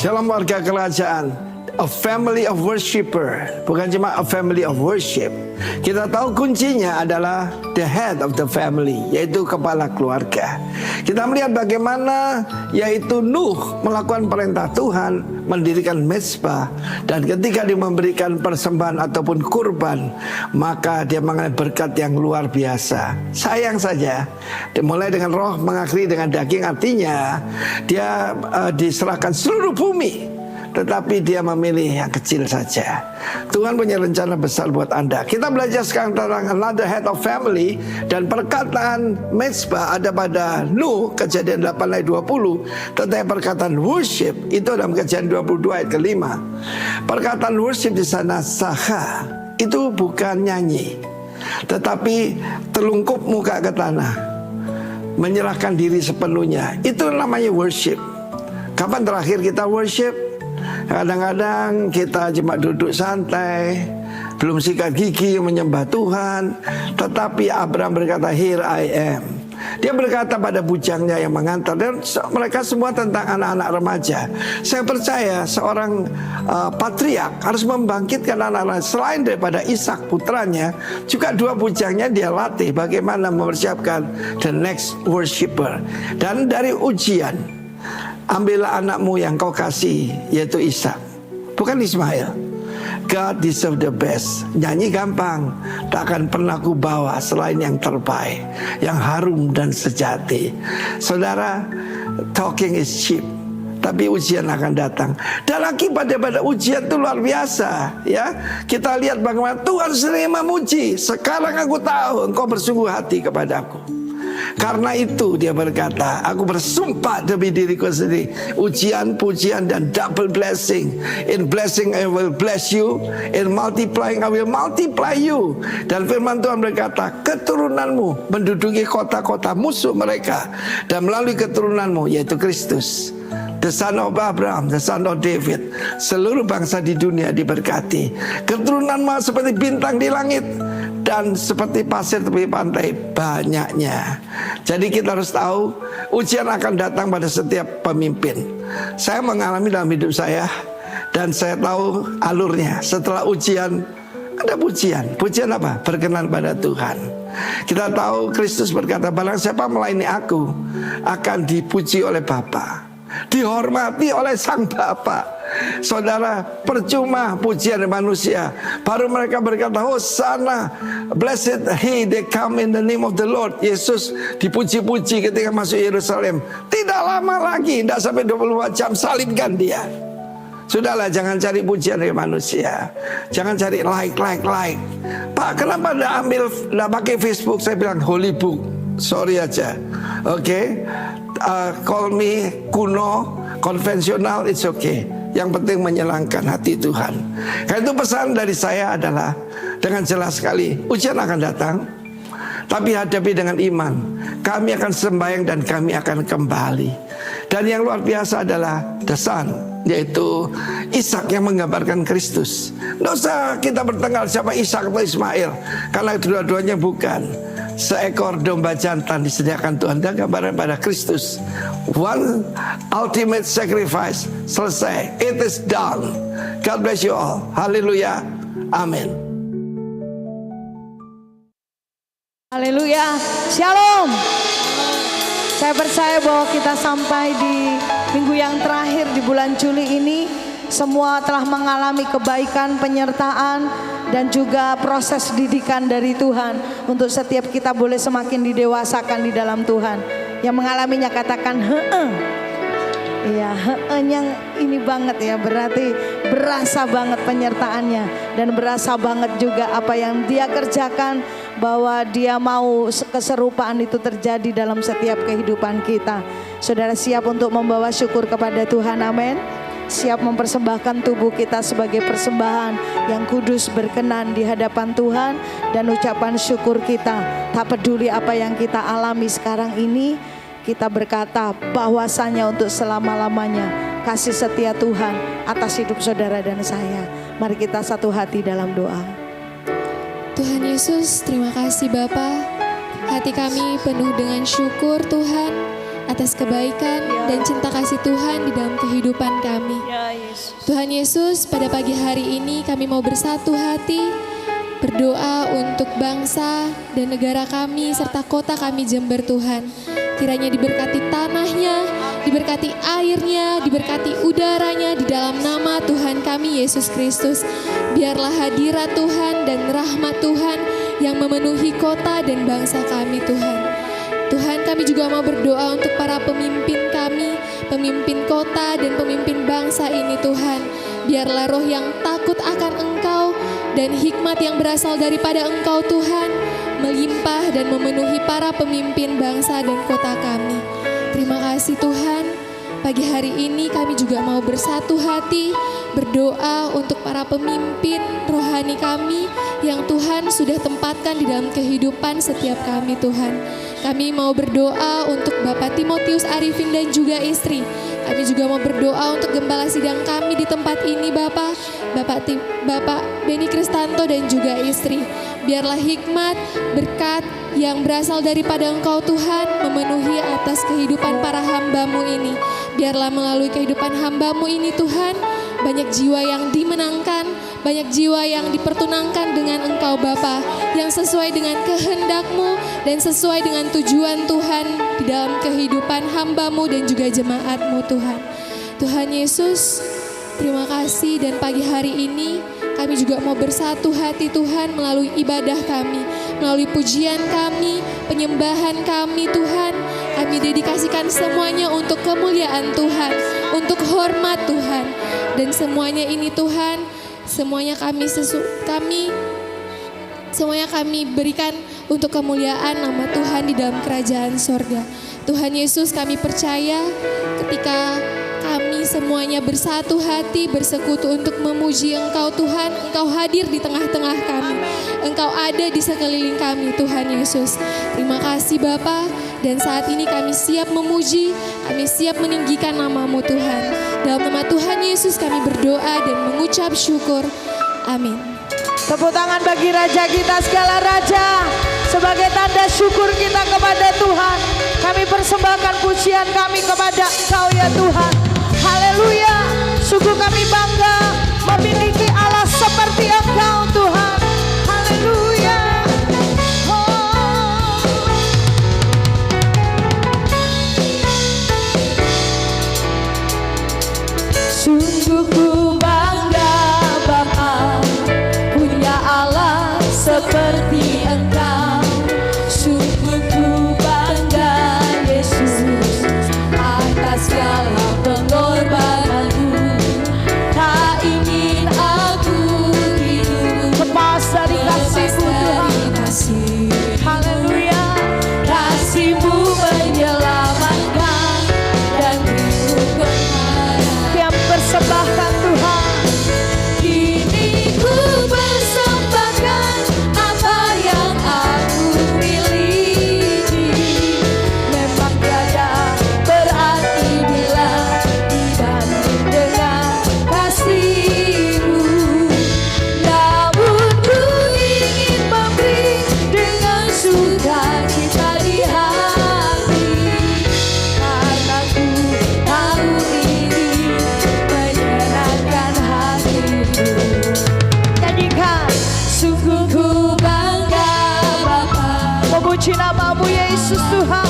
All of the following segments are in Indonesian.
Shalom warga kerajaan. A family of worshipper, bukan cuma a family of worship. Kita tahu kuncinya adalah the head of the family, yaitu kepala keluarga. Kita melihat bagaimana yaitu Nuh melakukan perintah Tuhan, mendirikan mezbah, dan ketika dia memberikan persembahan ataupun kurban, maka dia mengalami berkat yang luar biasa. Sayang saja, dimulai dengan roh mengakhiri dengan daging, artinya dia diserahkan seluruh bumi. Tetapi dia memilih yang kecil saja. Tuhan punya rencana besar buat Anda. Kita belajar sekarang tentang another head of family. Dan perkataan mezbah ada pada Nuh, Kejadian 8 ayat 20. Tetapi perkataan worship itu dalam Kejadian 22 ayat ke-5. Perkataan worship di sana saha, itu bukan nyanyi, tetapi telungkup muka ke tanah, menyerahkan diri sepenuhnya. Itu namanya worship. Kapan terakhir kita worship? Kadang-kadang kita cuma duduk santai, belum sikat gigi menyembah Tuhan. Tetapi Abraham berkata, here I am. Dia berkata pada bujangnya yang mengantar, dan mereka semua tentang anak-anak remaja. Saya percaya seorang patriark harus membangkitkan anak-anak. Selain daripada Ishak putranya, juga dua bujangnya dia latih bagaimana mempersiapkan the next worshipper. Dan dari ujian, ambillah anakmu yang kau kasih, yaitu Ishak, bukan Ismail. God deserve the best. Nyanyi gampang, tak akan pernah ku bawa selain yang terbaik, yang harum dan sejati. Saudara, talking is cheap, tapi ujian akan datang. Dan akibat daripada ujian itu luar biasa, ya. Kita lihat bagaimana Tuhan sering memuji. Sekarang aku tahu engkau bersungguh hati kepadaku. Karena itu dia berkata, aku bersumpah demi diriku sendiri, ujian, pujian, dan double blessing. In blessing I will bless you, in multiplying I will multiply you. Dan firman Tuhan berkata, keturunanmu menduduki kota-kota musuh mereka, dan melalui keturunanmu, yaitu Kristus, the son of Abraham, the son of David, seluruh bangsa di dunia diberkati. Keturunanmu seperti bintang di langit, dan seperti pasir tepi pantai banyaknya. Jadi kita harus tahu, ujian akan datang pada setiap pemimpin. Saya mengalami dalam hidup saya, dan saya tahu alurnya. Setelah ujian, ada pujian. Pujian apa? Berkenan pada Tuhan. Kita tahu Kristus berkata, barang siapa melayani aku akan dipuji oleh Bapa, dihormati oleh Sang Bapa. Saudara, percuma pujian manusia. Baru mereka berkata, Hosana, blessed he that come in the name of the Lord. Yesus dipuji-puji ketika masuk Yerusalem. Tidak lama lagi, tidak sampai 24 jam, salibkan dia. Sudahlah, jangan cari pujian dari manusia. Jangan cari like. Pak, kenapa tidak pakai Facebook? Saya bilang holy book. Sorry aja. Oke, call me kuno, konvensional, it's okay. Yang penting menyenangkan hati Tuhan. Karena itu pesan dari saya adalah dengan jelas sekali, ujian akan datang, tapi hadapi dengan iman. Kami akan sembahyang dan kami akan kembali. Dan yang luar biasa adalah the son, yaitu Ishak yang menggambarkan Kristus. Tidak usah kita bertengkar siapa Ishak atau Ismail, karena dua-duanya bukan. Seekor domba jantan disediakan Tuhan, dan gambaran pada Kristus. One ultimate sacrifice, selesai. It is done. God bless you all. Haleluya. Amin. Haleluya. Shalom. Saya percaya bahwa kita sampai di minggu yang terakhir di bulan Juli ini, semua telah mengalami kebaikan, penyertaan, dan juga proses didikan dari Tuhan untuk setiap kita boleh semakin didewasakan di dalam Tuhan. Yang mengalaminya katakan heeh. Iya, heehnya ini banget ya, berarti berasa banget penyertaannya, dan berasa banget juga apa yang dia kerjakan, bahwa dia mau keserupaan itu terjadi dalam setiap kehidupan kita. Saudara siap untuk membawa syukur kepada Tuhan, amin. Siap mempersembahkan tubuh kita sebagai persembahan yang kudus, berkenan di hadapan Tuhan, dan ucapan syukur kita. Tak peduli apa yang kita alami sekarang ini, kita berkata bahwasanya untuk selama-lamanya kasih setia Tuhan atas hidup saudara dan saya. Mari kita satu hati dalam doa. Tuhan Yesus, terima kasih Bapa. Hati kami penuh dengan syukur Tuhan. atas kebaikan dan cinta kasih Tuhan di dalam kehidupan kami. Tuhan Yesus, pada pagi hari ini kami mau bersatu hati, berdoa untuk bangsa dan negara kami serta kota kami Jember Tuhan. Kiranya diberkati tanahnya, diberkati airnya, diberkati udaranya di dalam nama Tuhan kami Yesus Kristus. Biarlah hadirat Tuhan dan rahmat Tuhan yang memenuhi kota dan bangsa kami Tuhan. Tuhan, kami juga mau berdoa untuk para pemimpin kami, pemimpin kota dan pemimpin bangsa ini Tuhan. Biarlah roh yang takut akan Engkau dan hikmat yang berasal daripada Engkau Tuhan melimpah dan memenuhi para pemimpin bangsa dan kota kami. Terima kasih Tuhan, pagi hari ini kami juga mau bersatu hati berdoa untuk para pemimpin rohani kami yang Tuhan sudah tempatkan di dalam kehidupan setiap kami Tuhan. Kami mau berdoa untuk Bapak Timotius Arifin dan juga istri. Kami juga mau berdoa untuk gembala sidang kami di tempat ini Bapak Beni Kristanto dan juga istri. Biarlah hikmat, berkat yang berasal daripada Engkau Tuhan memenuhi atas kehidupan para hamba-Mu ini. Biarlah melalui kehidupan hamba-Mu ini Tuhan, banyak jiwa yang dimenangkan, banyak jiwa yang dipertunangkan dengan Engkau Bapa, yang sesuai dengan kehendak-Mu dan sesuai dengan tujuan Tuhan di dalam kehidupan hamba-Mu dan juga jemaat-Mu Tuhan. Tuhan Yesus, terima kasih, dan pagi hari ini kami juga mau bersatu hati Tuhan melalui ibadah kami, melalui pujian kami, penyembahan kami Tuhan. Kami dedikasikan semuanya untuk kemuliaan Tuhan, untuk hormat Tuhan. Dan semuanya ini Tuhan, semuanya kami berikan untuk kemuliaan nama Tuhan di dalam kerajaan sorga. Tuhan Yesus, kami percaya ketika kami semuanya bersatu hati, bersekutu untuk memuji Engkau Tuhan, Engkau hadir di tengah-tengah kami. Engkau ada di sekeliling kami Tuhan Yesus. Terima kasih Bapa, dan saat ini kami siap memuji, kami siap meninggikan nama-Mu Tuhan. Dalam nama Tuhan Yesus kami berdoa dan mengucap syukur. Amin. Tepuk tangan bagi Raja kita, segala Raja. Sebagai tanda syukur kita kepada Tuhan, kami persembahkan pujian kami kepada Engkau ya Tuhan. Haleluya. Sungguh kami bangga memiliki Allah seperti Engkau Tuhan. Haleluya. Sungguh ku bangga Bapa punya Allah seperti Engkau. Sungguh ku bangga Yesus atas segala pengorbananmu. Tak ingin aku hidup lepas dari kasih-Mu Tuhan. Haleluya. Kasih-Mu menyelamatkan dan ku berharap. Yang persembahkan Tuhan. Kini ku persembahkan apa yang aku miliki. Memang tiada berarti bila dibanding dengan kasih-Mu. Namun ku ingin memberi dengan sukacita di hati, karena ku tahu ini menyenangkan hati-Mu. Nyanyikan. Sungguh ku bangga Bapa memuji nama-Mu Yesus Tuhan,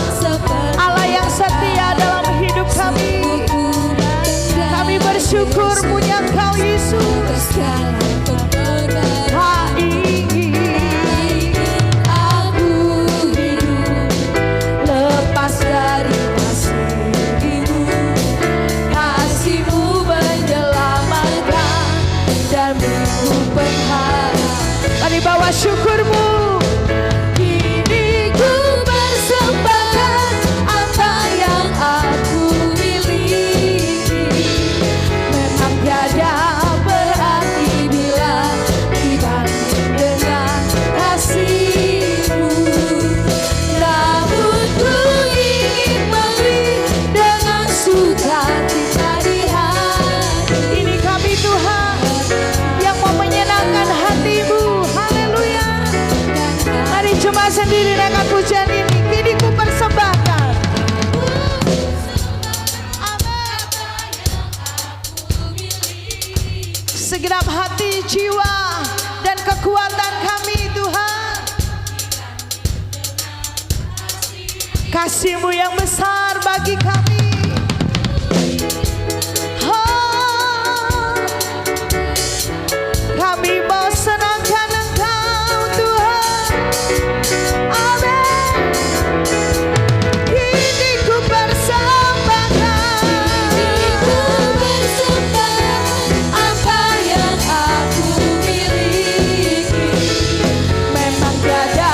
Allah yang setia dalam hidup kami. Kami bersyukur punya Engkau Yesus. Tak ingin aku hidup lepas dari kasih-Mu. Kasih-Mu menyelamatkan dan ku berharap. Mari bawa syukur-Mu. Kini ku persembahkan apa yang aku miliki. Memang tiada berarti bila kasih-Mu yang besar bagi kami. Oh, kami mau senangkan Engkau Tuhan. Amin. Kini ku persembahkan apa yang aku miliki. Memang tiada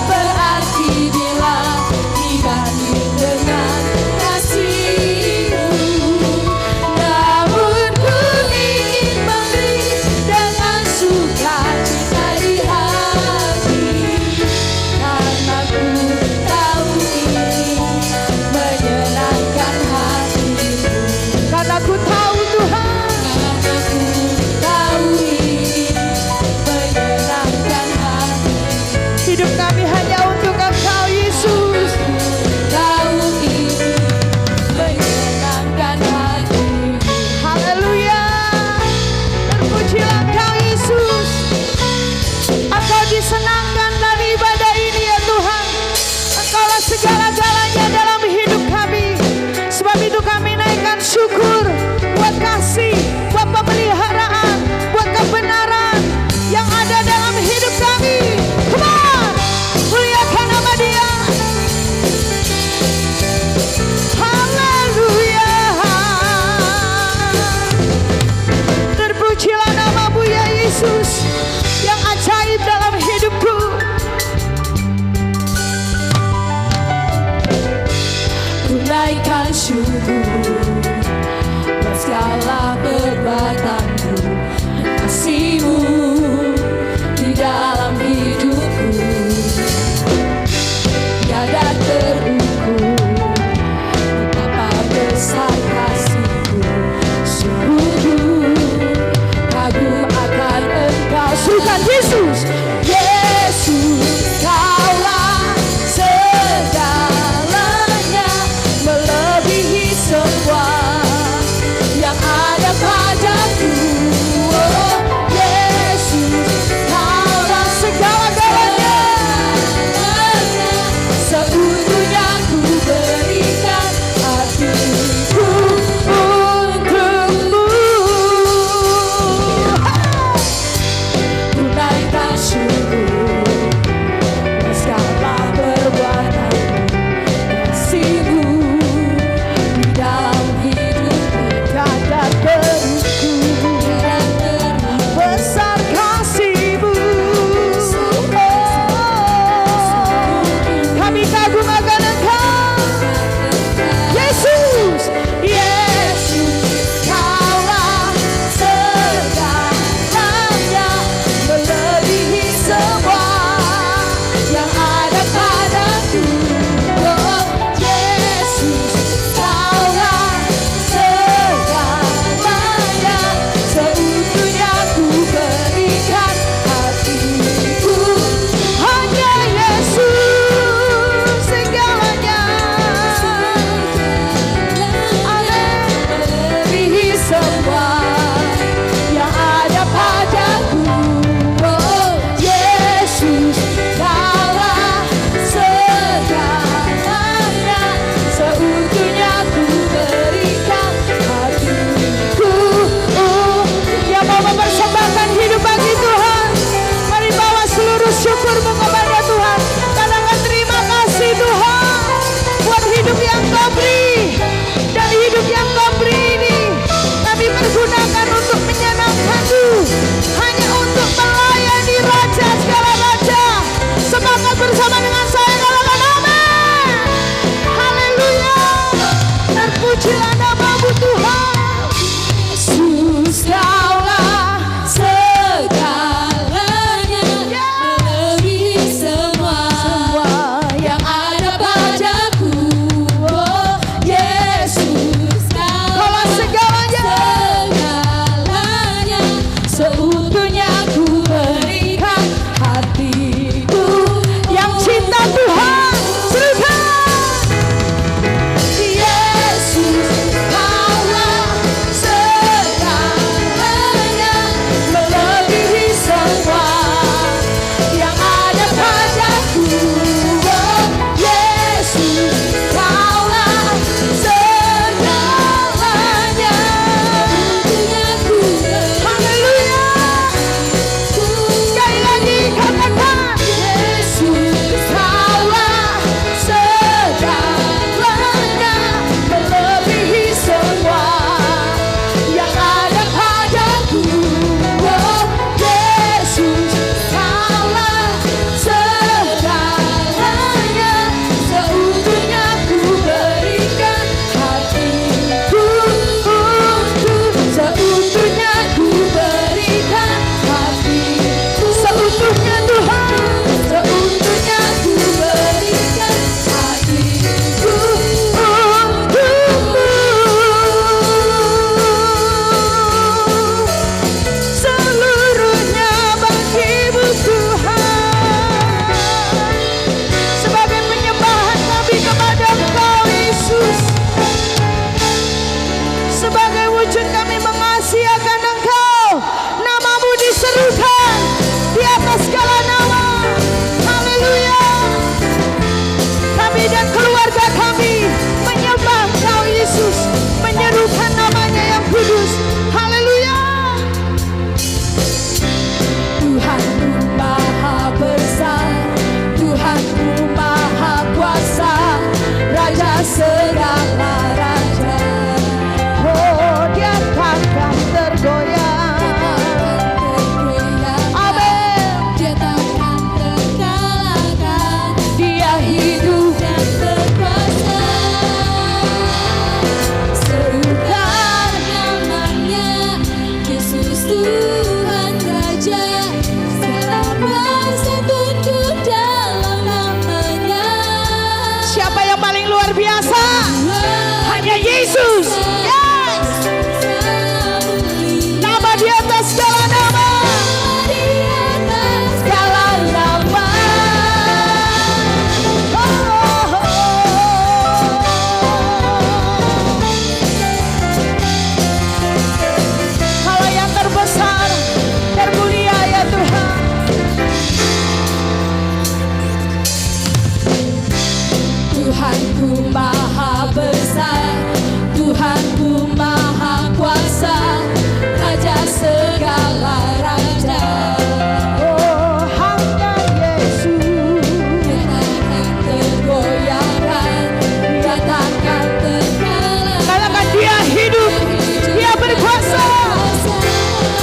berarti bila dibanding dengan kasih-Mu. Namun ku ingin memberi dengan sukacita di hati, karena ku tahu ini menyenangkan hati-Mu. Karena ku tahu Tuhan, karena ku tahu ini menyenangkan hati. Hidup kami hanya untuk Engkau Yesus. Tahu ini menyenangkan hati. Haleluya. Terpujilah Engkau Yesus. Engkau disenangkan dari ibadah ini ya Tuhan. Engkaulah segala-galanya dalam hidup kami. Sebab itu kami naikkan syukur buat kasih, buat pemeliharaan, buat kebenaran yang ada dalam hidup kami. Come on, muliakan nama Dia. Haleluya. Terpujilah nama-Mu ya Yesus, yang ajaib dalam hidupku. Ku naikkan syukur buat segala perbuatan-Mu dan kasih-Mu di dalam hidupku. Tiada terukur betapa besar kasih-Mu. Sungguh kagum akan Engkau. Sukan Yesus. Yesus, Kaulah segalanya, melebihi semua. kami dan keluarga kami menyembah Engkau Yesus, menyerukan namanya yang kudus. Haleluya. Tuhanku Maha Besar, Tuhanku Maha Kuasa, Raja segala raja. Oh, Dia takkan tergoyah. Amin. Dia takkan terkalahkan. Dia hidup Dan berkuasa. Serukan namanya, Yesus Tuhan Raja. Segala kuasa tunduk dalam namanya. siapa yang paling luar biasa? Hanya Yesus. Yes. Nama di atas segala nama. Segala nama. Oh. Kalau yang terbesar, termulia ya Tuhan. Tuhanku Maha Besar, Tuhanku Maha Kuasa, Raja segala raja. Oh, hanya Yesus. Dia takkan tergoyahkan. Dia takkan terkalahkan. Katakan Dia hidup, Dia berkuasa.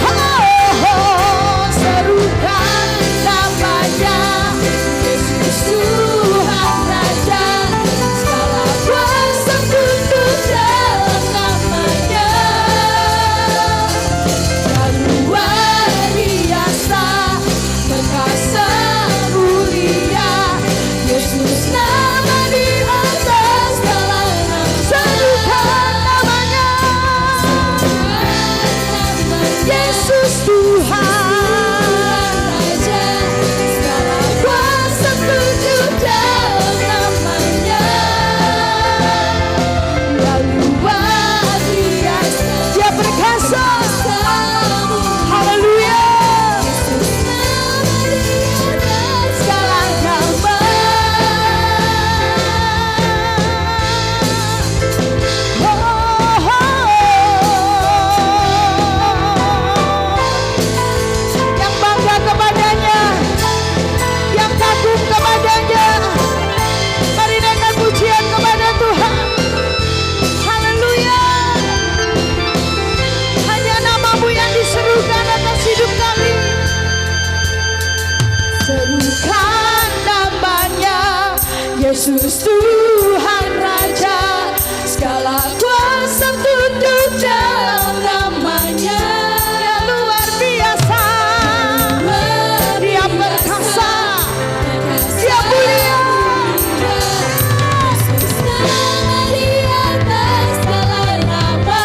Oh, serukan namanya, Yesus Tuhan Raja. Segala kuasa tunduk dalam namanya. Dan luar biasa, perkasa mulia, Yesus nama di atas segala nama. Serukan namanya, Yesus Tuhan Raja. Segala kuasa tunduk dalam namanya. Dia luar biasa, Dia perkasa. Haleluya. Segala nama. Yang bangga kepadanya, yang kagum kepadanya, mari naikkan pujian kepada Tuhan. Haleluya. Hanya namamu yang diserukan atas hidup kami. Serukan namanya, Yesus Tuhan Raja. Segala kuasa tunduk dalam namanya. Dia luar biasa, Dia perkasa, Dia mulia. Yesus nama di atas segala nama.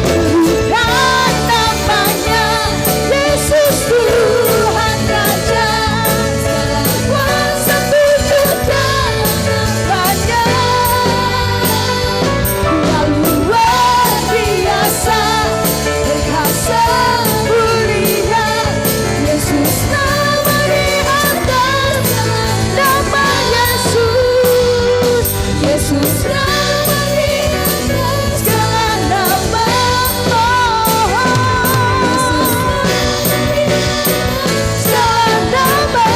Serukan namanya, Yesus Tuhan Raja. Segala Kuasa tunduk dalam namanya. Dia luar biasa, perkasa mulia, Yesus nama di atas nama Yesus. Yesus nama di atas segala nama. Segala nama.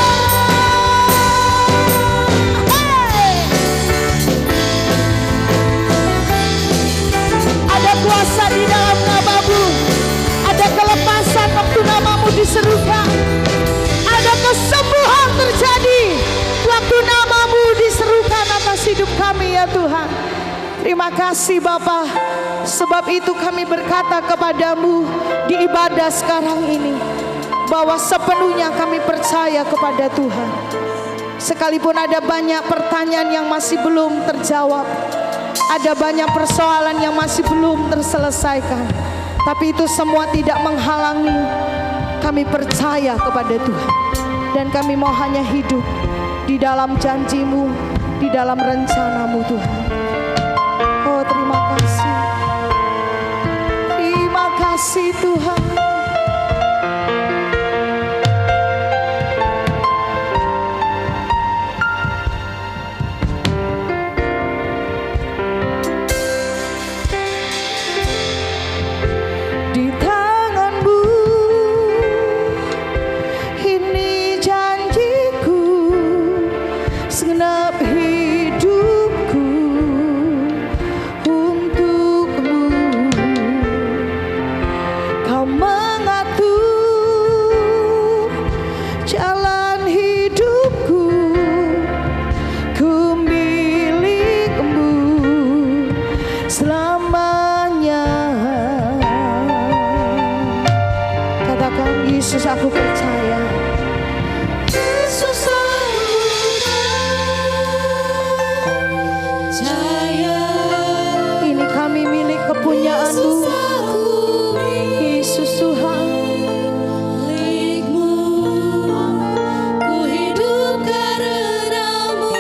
Ada kuasa di dalam namamu. Ada kelepasan waktu namamu diserukan. Ada kesembuhan terjadi waktu namamu diserukan atas hidup kami ya Tuhan. Terima kasih Bapa. Sebab itu kami berkata kepadamu di ibadah sekarang ini, bahwa sepenuhnya kami percaya kepada Tuhan. Sekalipun ada banyak pertanyaan yang masih belum terjawab, ada banyak persoalan yang masih belum terselesaikan, tapi itu semua tidak menghalangi kami percaya kepada Tuhan. Dan kami mau hanya hidup di dalam janji-Mu, di dalam rencana-Mu Tuhan. Oh terima kasih. Terima kasih Tuhan. segenap hidupku untukmu. Kau mengatur jalan hidupku, ku milikmu selamanya. Katakan, Yesus, aku percaya. Yesus, aku percaya. Ini kami milik kepunyaan-Mu, Yesus Tuhan. Milikmu, ku hidup karenamu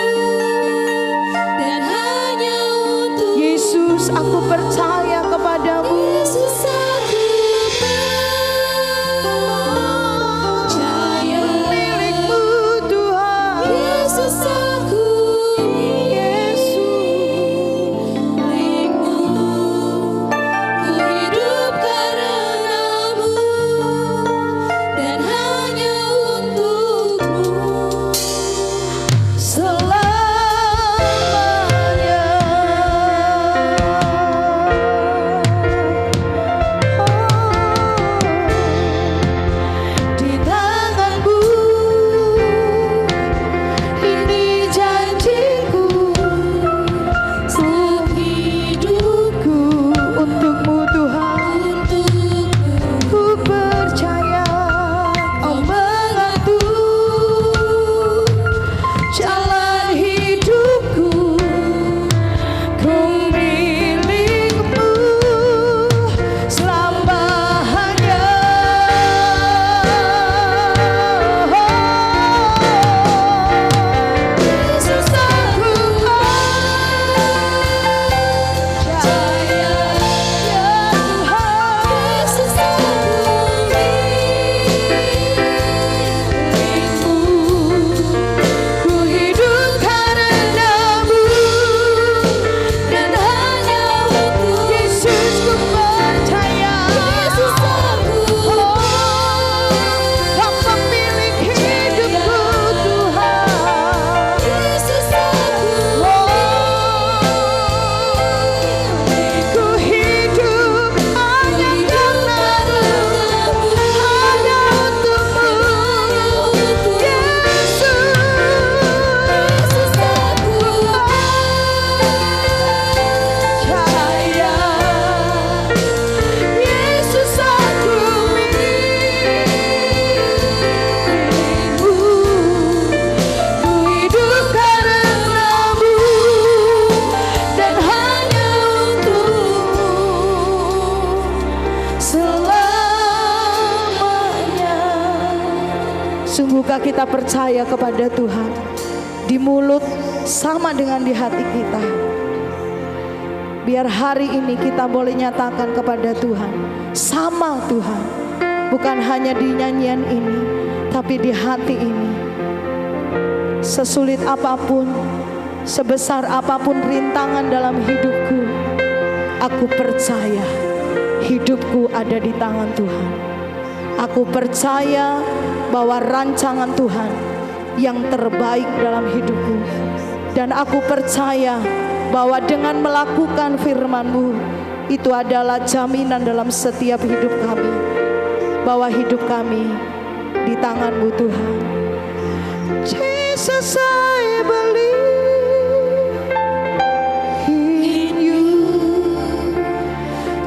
dan hanya untuk Yesus, aku percaya kepadamu. Yesus, aku percaya. Milikmu Tuhan. Yesus, aku milikmu, ku hidup karenamu dan hanya untukmu selamanya. Di tangan-Mu ini janjiku, setiap hidupku untuk-Mu Tuhan. untukmu. Ku percaya Kau mengatur jalan hidupku, ku milikmu selamanya. Yesus, aku percaya, ya Tuhan. Yesus, aku Milikmu, ku hidup karenamu dan hanya untuk Yesus ku percaya. Yesus, aku Kau pemilik hidupku Tuhan. Yesus, aku Ku hidup hanya karenamu, hanya untukmu Yesus. Yesus, aku Percaya, Yesus, aku milikmu, ku hidup karenamu dan hanya untukmu selamanya. Sungguhkah kita percaya kepada Tuhan? Di mulut sama dengan di hati kita. Biar hari ini kita boleh nyatakan kepada Tuhan, sama Tuhan. Bukan hanya di nyanyian ini, tapi di hati ini. Sesulit apapun, sebesar apapun rintangan dalam hidupku, aku percaya hidupku ada di tangan Tuhan. Aku percaya bahwa rancangan Tuhan yang terbaik dalam hidupku. Dan aku percaya bahwa dengan melakukan firman-Mu, itu adalah jaminan dalam setiap hidup kami, bahwa hidup kami di tangan-Mu Tuhan. Jesus, I believe in you.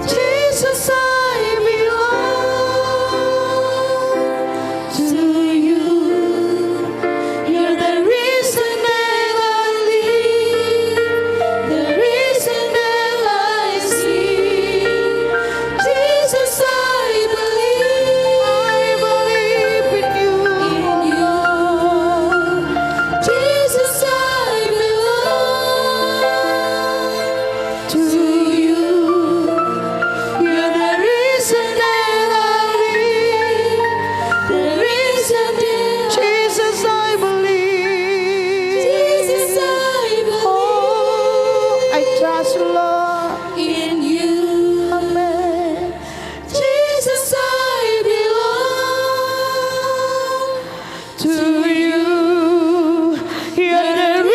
Jesus, I belong to you. You're the reason that I live, the reason that I see. Jesus, I believe in you. Jesus, I belong to you. You're the reason that I live, the reason that Jesus, I believe. Jesus, I believe Oh, I trust, Lord. in you. Amen. Jesus, I belong To you, you're the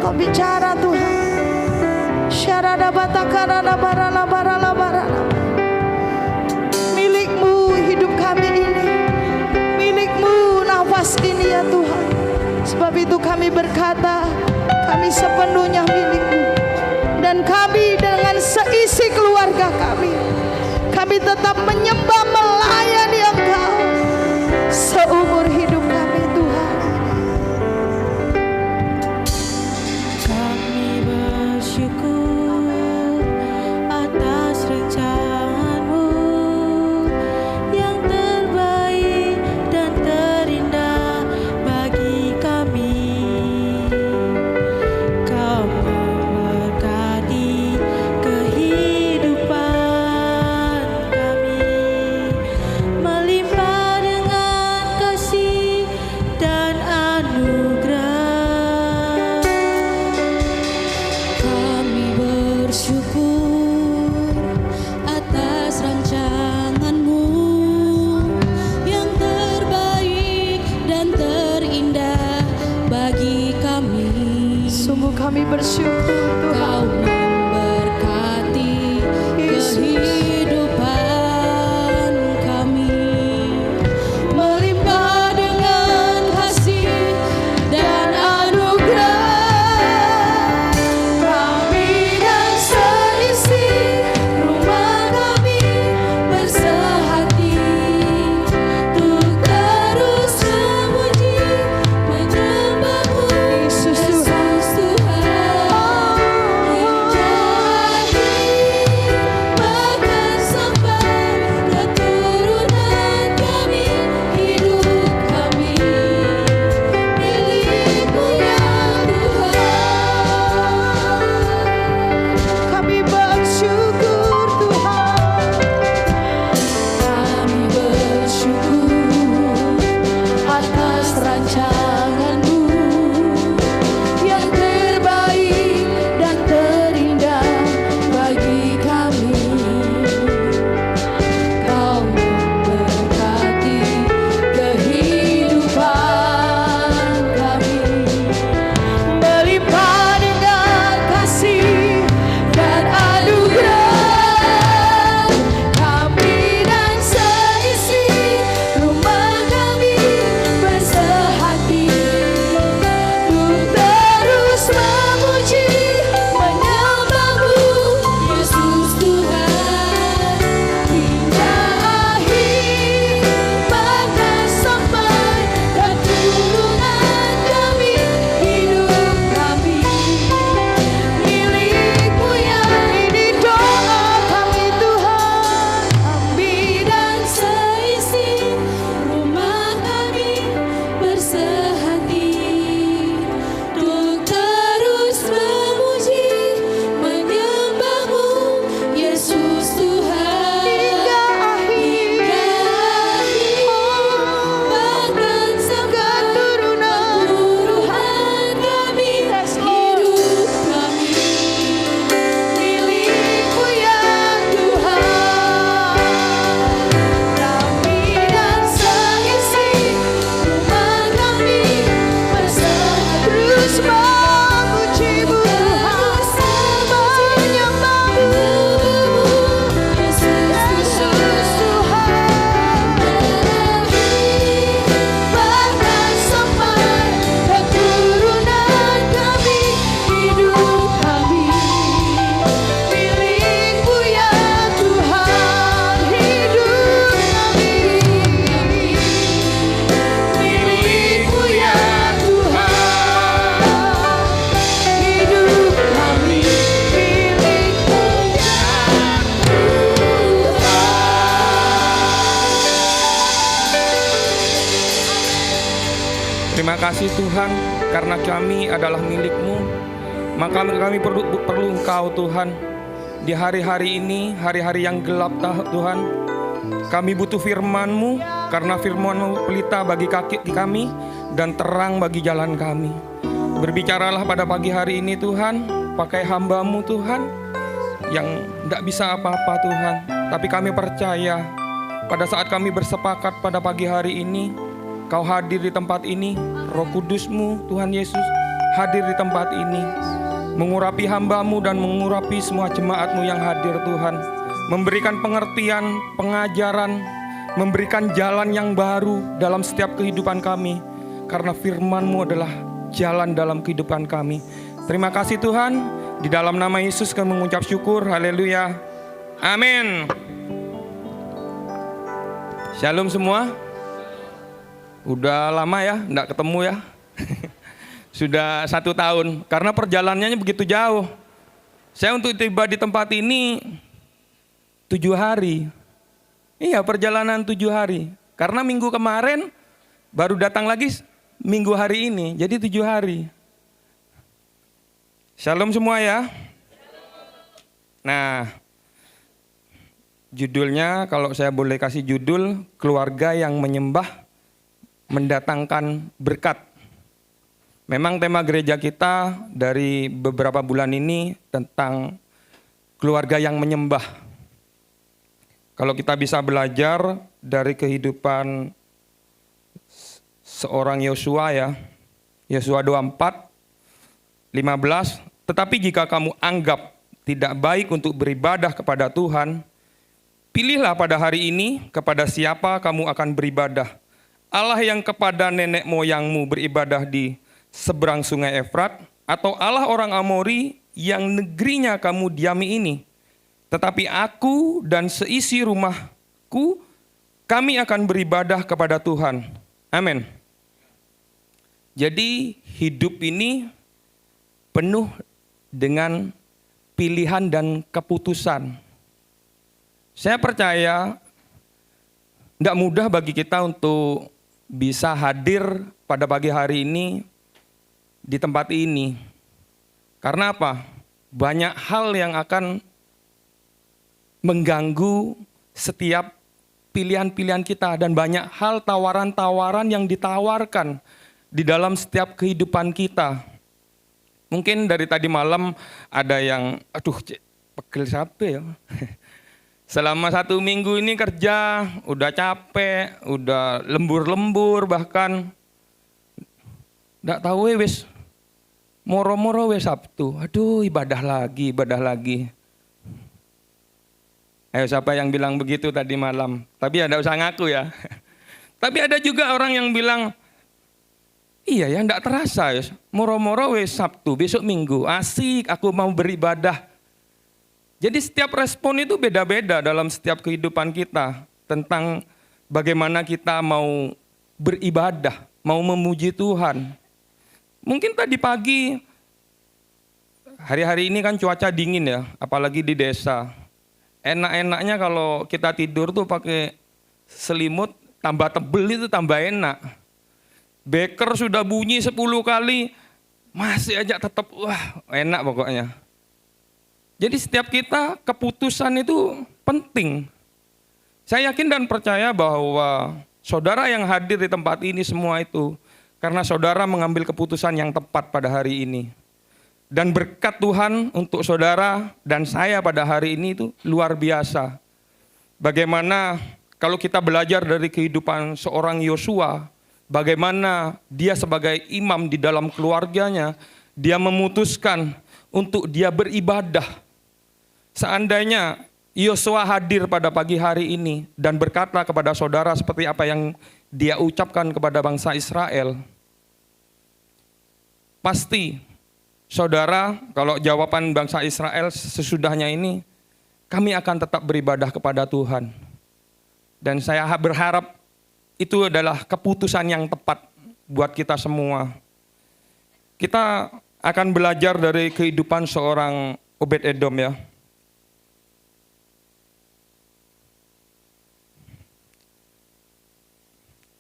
Kau bicara Tuhan. Milik-Mu hidup kami ini, milik-Mu nafas ini ya Tuhan. Sebab itu kami berkata, kami sepenuhnya milik-Mu. Dan kami dengan seisi keluarga kami tetap menyembah melayani Engkau seumur hidup kami Tuhan. Kami bersyukur atas rencana-Mu yang terbaik dan terindah bagi kami. Kau memberkati kehidupan kami, melimpah dengan kasih dan anugerah. Kami bersyukur atas rancangan-Mu yang terbaik dan terindah bagi kami. Sungguh kami bersyukur Kau Tuhan. memberkati kehidupan kami, melimpah dengan kasih dan anugerah. Kami dan seisi rumah kami bersehati untuk terus memuji menyembah-Mu, Yesus Tuhan. Tuhan. Hingga akhir bahkan sampai keturunan kami, hidup kami milik-Mu ya Tuhan. Kami bersyukur Tuhan. Kami bersyukur atas rancangan-Mu yang terbaik dan terindah bagi kami. Kau memberkati kehidupan kami, melimpah dengan kasih dan anugerah. Kami dan seisi rumah kami bersehati untuk terus memuji menyembah-Mu, Yesus Tuhan. Hingga akhir bahkan sampai keturunan kami, hidup kami milik-Mu ya. Ini doa kami Tuhan. Kami dan seisi rumah kami bersehati untuk terus memuji menyembah-Mu, Yesus Tuhan. Hingga akhir bahkan sampai keturunan kami, Yes, Lord. hidup kami milik-Mu ya Tuhan. Kami dan seisi rumah kami bersehati terus memuji-Mu Tuhan, menyembah-Mu Yesus Tuhan. bahkan sampai keturunan kami, hidup kami milik-Mu ya Tuhan. Hidup kami milik-Mu ya Tuhan. Hidup kami milik-Mu ya Terima kasih Tuhan, karena kami adalah milik-Mu, maka kami perlu Engkau Tuhan. Di hari-hari ini, hari-hari yang gelap Tuhan, kami butuh firman-Mu, karena firman-Mu pelita bagi kaki kami dan terang bagi jalan kami. Berbicaralah pada pagi hari ini Tuhan, pakai hamba-Mu Tuhan, yang tidak bisa apa-apa Tuhan. Tapi kami percaya, pada saat kami bersepakat pada pagi hari ini, Kau hadir di tempat ini, Roh Kudus-Mu Tuhan Yesus hadir di tempat ini, mengurapi hamba-Mu dan mengurapi semua jemaat-Mu yang hadir Tuhan, memberikan pengertian, pengajaran, memberikan jalan yang baru dalam setiap kehidupan kami, karena firman-Mu adalah jalan dalam kehidupan kami. Terima kasih Tuhan, di dalam nama Yesus kami mengucap syukur, haleluya, amin. Shalom semua. Udah lama ya, enggak ketemu ya. Sudah 1 tahun, karena perjalanannya begitu jauh. Saya untuk tiba di tempat ini 7 hari. Iya, perjalanan 7 hari. Karena minggu kemarin baru datang lagi minggu hari ini, jadi 7 hari. Shalom semua ya. Nah, judulnya kalau saya boleh kasih judul, keluarga yang menyembah mendatangkan berkat. Memang tema gereja kita dari beberapa bulan ini tentang keluarga yang menyembah. Kalau kita bisa belajar dari kehidupan seorang Yosua ya, Yosua 24, 15, tetapi jika kamu anggap tidak baik untuk beribadah kepada Tuhan, pilihlah pada hari ini kepada siapa kamu akan beribadah. Allah yang kepada nenek moyangmu beribadah di seberang sungai Efrat, atau Allah orang Amori yang negerinya kamu diami ini. Tetapi aku dan seisi rumahku, kami akan beribadah kepada Tuhan. Amin. Jadi hidup ini penuh dengan pilihan dan keputusan. Saya percaya tidak mudah bagi kita untuk bisa hadir pada pagi hari ini di tempat ini. Karena apa? Banyak hal yang akan mengganggu setiap pilihan-pilihan kita, dan banyak hal tawaran-tawaran yang ditawarkan di dalam setiap kehidupan kita. Mungkin dari tadi malam ada yang, pegel siapa ya? Selama 1 minggu ini kerja, udah capek, udah lembur-lembur bahkan. Nggak tahu wes, moro-moro wes Sabtu. Aduh, ibadah lagi. Ayo siapa yang bilang begitu tadi malam? Tapi ya nggak usah ngaku ya. Tapi ada juga orang yang bilang, iya ya nggak terasa ya, moro-moro wes Sabtu, besok Minggu, asik aku mau beribadah. Jadi setiap respon itu beda-beda dalam setiap kehidupan kita tentang bagaimana kita mau beribadah, mau memuji Tuhan. Mungkin tadi pagi, hari-hari ini kan cuaca dingin ya, apalagi di desa. Enak-enaknya kalau kita tidur tuh pakai selimut, tambah tebel itu tambah enak. Beker sudah bunyi 10 kali, masih aja tetap wah enak pokoknya. Jadi setiap kita keputusan itu penting. Saya yakin dan percaya bahwa saudara yang hadir di tempat ini semua itu karena saudara mengambil keputusan yang tepat pada hari ini. Dan berkat Tuhan untuk saudara dan saya pada hari ini itu luar biasa. Bagaimana kalau kita belajar dari kehidupan seorang Yosua, bagaimana dia sebagai imam di dalam keluarganya, dia memutuskan untuk dia beribadah. Seandainya Yosua hadir pada pagi hari ini dan berkata kepada saudara seperti apa yang dia ucapkan kepada bangsa Israel, pasti saudara, kalau jawaban bangsa Israel sesudahnya ini, kami akan tetap beribadah kepada Tuhan. Dan saya berharap itu adalah keputusan yang tepat buat kita semua. Kita akan belajar dari kehidupan seorang Obed-Edom ya.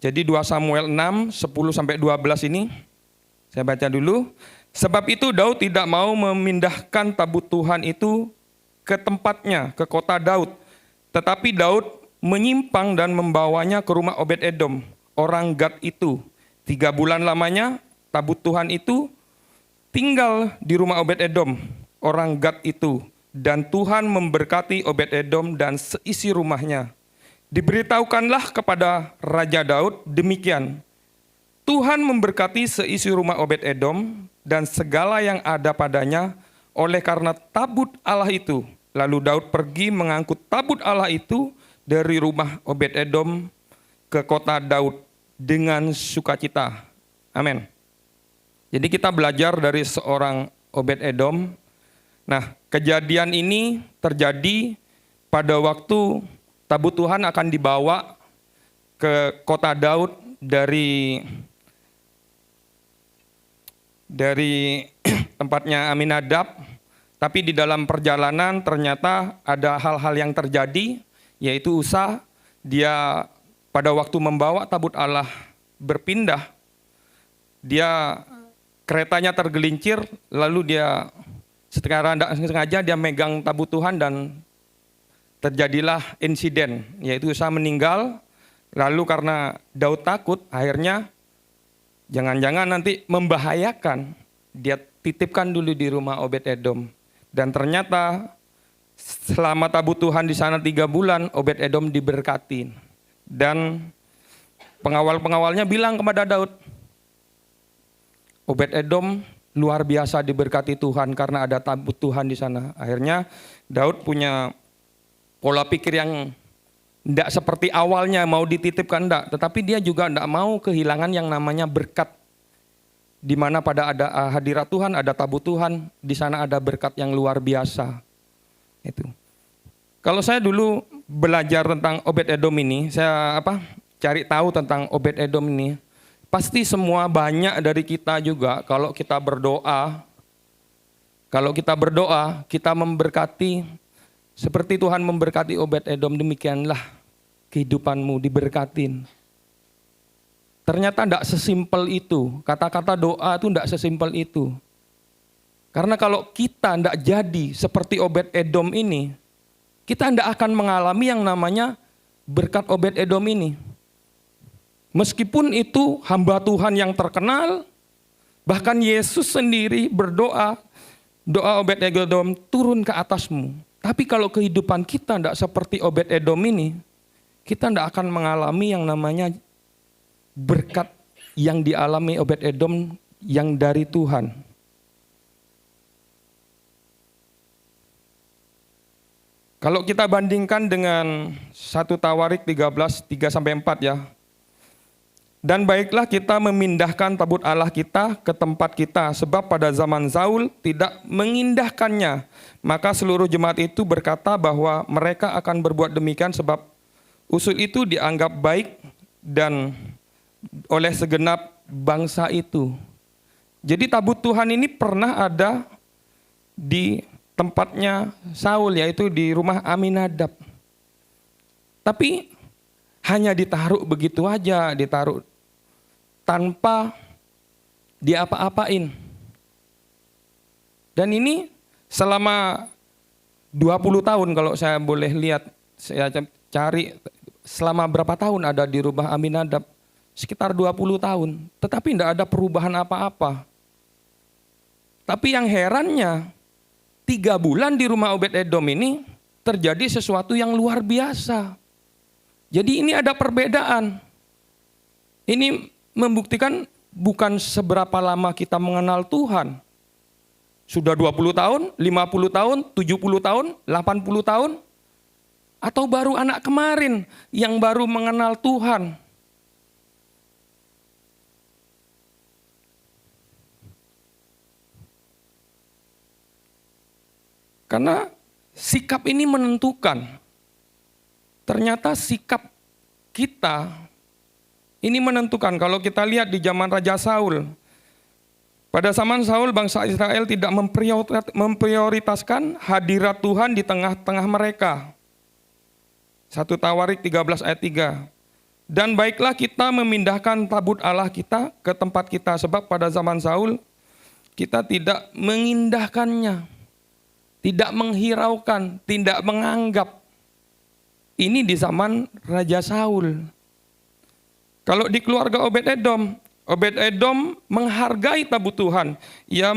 Jadi 2 Samuel 6, 10-12 ini, saya baca dulu. Sebab itu Daud tidak mau memindahkan tabut Tuhan itu ke tempatnya, ke kota Daud. Tetapi Daud menyimpang dan membawanya ke rumah Obed-Edom, orang Gad itu. 3 bulan lamanya tabut Tuhan itu tinggal di rumah Obed-Edom, orang Gad itu. Dan Tuhan memberkati Obed-Edom dan seisi rumahnya. Diberitahukanlah kepada Raja Daud demikian, Tuhan memberkati seisi rumah Obed-Edom dan segala yang ada padanya oleh karena tabut Allah itu. Lalu Daud pergi mengangkut tabut Allah itu dari rumah Obed-Edom ke kota Daud dengan sukacita. Amin. Jadi kita belajar dari seorang Obed-Edom. Nah, kejadian ini terjadi pada waktu tabut Tuhan akan dibawa ke kota Daud dari tempatnya Aminadab, tapi di dalam perjalanan ternyata ada hal-hal yang terjadi, yaitu Usa, dia pada waktu membawa tabut Allah berpindah, dia keretanya tergelincir, lalu dia secara tidak sengaja dia megang tabut Tuhan dan terjadilah insiden, yaitu Usa meninggal, lalu karena Daud takut, akhirnya jangan-jangan nanti membahayakan, dia titipkan dulu di rumah Obed-Edom. Dan ternyata selama tabut Tuhan di sana 3 bulan, Obed-Edom diberkatin. Dan pengawal-pengawalnya bilang kepada Daud, Obed-Edom luar biasa diberkati Tuhan karena ada tabut Tuhan di sana. Akhirnya Daud punya pola pikir yang tidak seperti awalnya mau dititipkan, enggak, tetapi dia juga tidak mau kehilangan yang namanya berkat. Di mana pada ada hadirat Tuhan, ada tabut Tuhan, di sana ada berkat yang luar biasa. Itu. Kalau saya dulu belajar tentang Obed-Edom ini, saya cari tahu tentang Obed-Edom ini, pasti semua banyak dari kita juga kalau kita berdoa, kita memberkati seperti Tuhan memberkati Obed-Edom, demikianlah kehidupanmu diberkatin. Ternyata tidak sesimpel itu. Kata-kata doa itu tidak sesimpel itu. Karena kalau kita tidak jadi seperti Obed-Edom ini, kita tidak akan mengalami yang namanya berkat Obed-Edom ini. Meskipun itu hamba Tuhan yang terkenal, bahkan Yesus sendiri berdoa, doa Obed-Edom turun ke atasmu. Tapi kalau kehidupan kita tidak seperti Obed-Edom ini, kita tidak akan mengalami yang namanya berkat yang dialami Obed-Edom yang dari Tuhan. Kalau kita bandingkan dengan 1 Tawarik 13, 3-4 ya. Dan baiklah kita memindahkan tabut Allah kita ke tempat kita, sebab pada zaman Saul tidak mengindahkannya. Maka seluruh jemaat itu berkata bahwa mereka akan berbuat demikian sebab usul itu dianggap baik dan oleh segenap bangsa itu. Jadi tabut Tuhan ini pernah ada di tempatnya Saul, yaitu di rumah Aminadab. Tapi hanya ditaruh begitu aja, ditaruh tanpa diapa-apain. Dan ini selama 20 tahun kalau saya boleh lihat, saya cari selama berapa tahun ada di rumah Aminadab, sekitar 20 tahun. Tetapi tidak ada perubahan apa-apa. Tapi yang herannya, 3 bulan di rumah Obed-Edom ini terjadi sesuatu yang luar biasa. Jadi ini ada perbedaan. Ini membuktikan bukan seberapa lama kita mengenal Tuhan. Sudah 20 tahun, 50 tahun, 70 tahun, 80 tahun. Atau baru anak kemarin yang baru mengenal Tuhan. Karena sikap ini menentukan. Ternyata sikap kita ini menentukan. Kalau kita lihat di zaman Raja Saul. Pada zaman Saul, bangsa Israel tidak memprioritaskan hadirat Tuhan di tengah-tengah mereka. 1 Tawarik 13 ayat 3. Dan baiklah kita memindahkan tabut Allah kita ke tempat kita. Sebab pada zaman Saul kita tidak mengindahkannya. Tidak menghiraukan, tidak menganggap. Ini di zaman Raja Saul. Kalau di keluarga Obed-Edom, Obed-Edom menghargai tabut Tuhan. Ia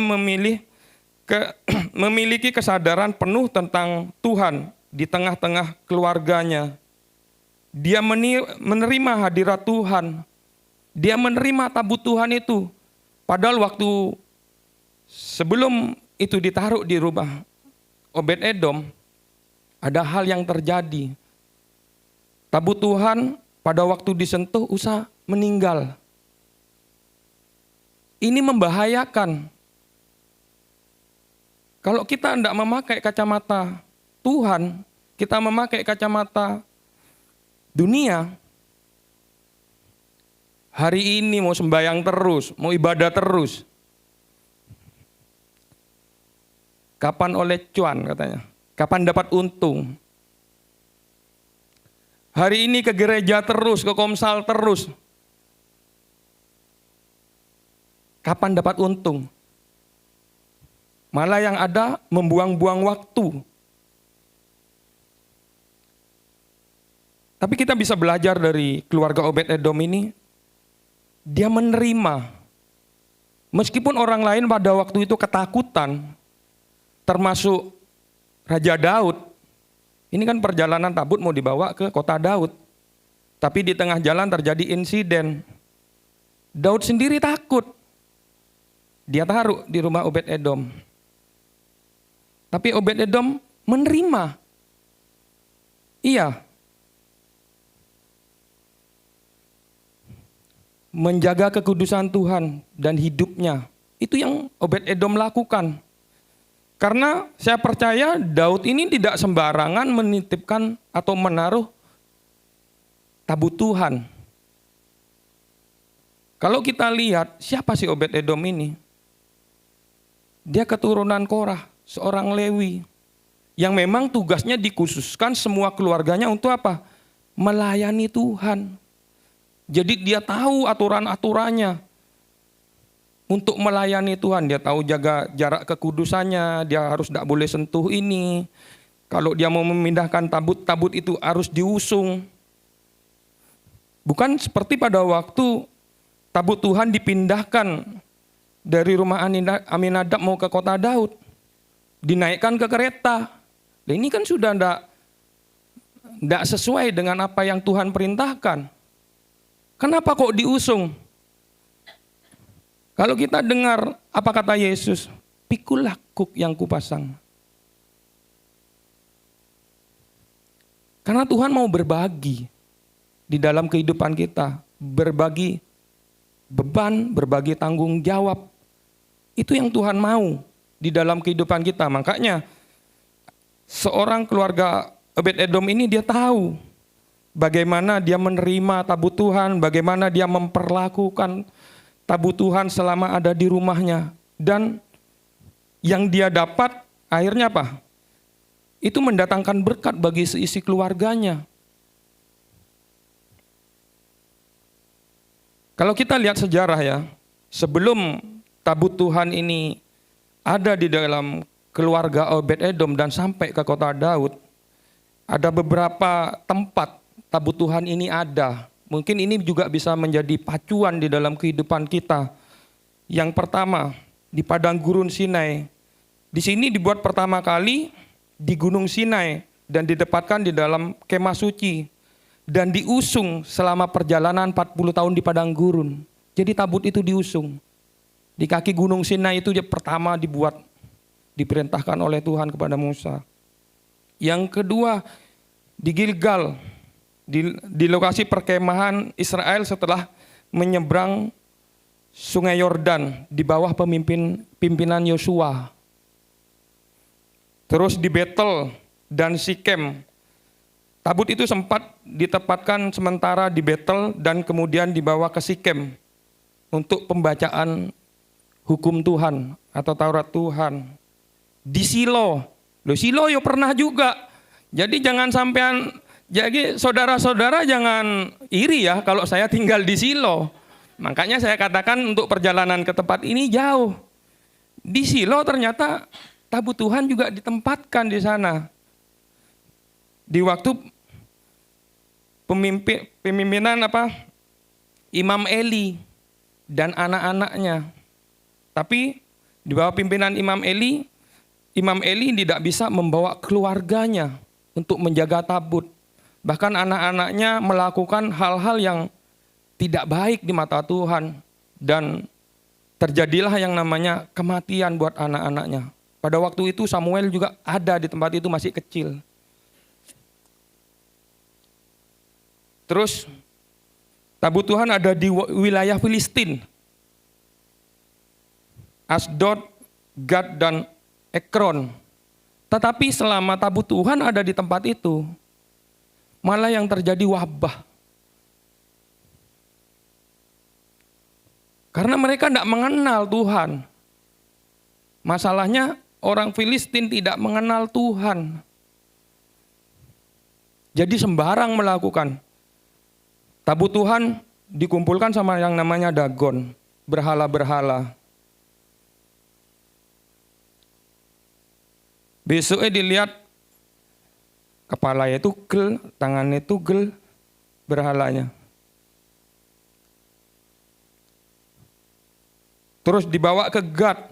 memiliki kesadaran penuh tentang Tuhan di tengah-tengah keluarganya. Dia menerima hadirat Tuhan. Dia menerima tabut Tuhan itu. Padahal waktu sebelum itu ditaruh di rumah Obed-Edom, ada hal yang terjadi. Tabut Tuhan pada waktu disentuh Usa meninggal. Ini membahayakan. Kalau kita tidak memakai kacamata Tuhan, kita memakai kacamata dunia, hari ini mau sembahyang terus, mau ibadah terus. Kapan oleh cuan katanya, kapan dapat untung. Hari ini ke gereja terus, ke komsal terus. Kapan dapat untung? Malah yang ada membuang-buang waktu. Tapi kita bisa belajar dari keluarga Obed-Edom ini. Dia menerima. Meskipun orang lain pada waktu itu ketakutan. Termasuk Raja Daud. Ini kan perjalanan tabut mau dibawa ke kota Daud. Tapi di tengah jalan terjadi insiden. Daud sendiri takut. Dia taruh di rumah Obed-Edom. Tapi Obed-Edom menerima. Iya. Menjaga kekudusan Tuhan dan hidupnya. Itu yang Obed-Edom lakukan. Karena saya percaya Daud ini tidak sembarangan menitipkan atau menaruh tabut Tuhan. Kalau kita lihat siapa sih Obed-Edom ini? Dia keturunan Korah, seorang Lewi. Yang memang tugasnya dikhususkan semua keluarganya untuk apa? Melayani Tuhan. Jadi dia tahu aturan-aturannya. Untuk melayani Tuhan, dia tahu jaga jarak kekudusannya, dia harus tidak boleh sentuh ini. Kalau dia mau memindahkan tabut itu harus diusung. Bukan seperti pada waktu tabut Tuhan dipindahkan dari rumah Aminadab mau ke kota Daud. Dinaikkan ke kereta. Dan ini kan sudah tidak sesuai dengan apa yang Tuhan perintahkan. Kenapa kok diusung? Kalau kita dengar apa kata Yesus, pikulah kuk yang kupasang. Karena Tuhan mau berbagi di dalam kehidupan kita. Berbagi beban, berbagi tanggung jawab. Itu yang Tuhan mau di dalam kehidupan kita. Makanya seorang keluarga Obed-Edom ini dia tahu bagaimana dia menerima tabut Tuhan, bagaimana dia memperlakukan tabut Tuhan selama ada di rumahnya. Dan yang dia dapat akhirnya apa? Itu mendatangkan berkat bagi seisi keluarganya. Kalau kita lihat sejarah ya, sebelum tabut Tuhan ini ada di dalam keluarga Obed-Edom dan sampai ke kota Daud, ada beberapa tempat tabut Tuhan ini ada. Mungkin ini juga bisa menjadi pacuan di dalam kehidupan kita. Yang pertama, di padang gurun Sinai. Di sini dibuat pertama kali di Gunung Sinai dan ditempatkan di dalam kemah suci. Dan diusung selama perjalanan 40 tahun di padang gurun. Jadi tabut itu diusung. Di kaki Gunung Sinai itu dia pertama dibuat. Diperintahkan oleh Tuhan kepada Musa. Yang kedua, di Gilgal. Di lokasi perkemahan Israel setelah menyeberang Sungai Yordan di bawah pimpinan Yosua. Terus di Betel dan Sikem. Tabut itu sempat ditempatkan sementara di Betel dan kemudian dibawa ke Sikem untuk pembacaan hukum Tuhan atau Taurat Tuhan. Di Silo. Silo yo pernah juga. Jadi jangan sampean. Jadi saudara-saudara jangan iri ya kalau saya tinggal di Silo. Makanya saya katakan untuk perjalanan ke tempat ini jauh. Di Silo ternyata tabut Tuhan juga ditempatkan di sana. Di waktu pemimpinan Imam Eli dan anak-anaknya. Tapi di bawah pimpinan Imam Eli tidak bisa membawa keluarganya untuk menjaga tabut. Bahkan anak-anaknya melakukan hal-hal yang tidak baik di mata Tuhan. Dan terjadilah yang namanya kematian buat anak-anaknya. Pada waktu itu Samuel juga ada di tempat itu, masih kecil. Terus tabut Tuhan ada di wilayah Filistin. Asdod, Gad, dan Ekron. Tetapi selama tabut Tuhan ada di tempat itu, malah yang terjadi wabah. Karena mereka tidak mengenal Tuhan. Masalahnya orang Filistin tidak mengenal Tuhan. Jadi sembarang melakukan. Tabut Tuhan dikumpulkan sama yang namanya Dagon, berhala-berhala. Besoknya dilihat kepalanya tugel, tangannya tugel, berhalanya. Terus dibawa ke Gad.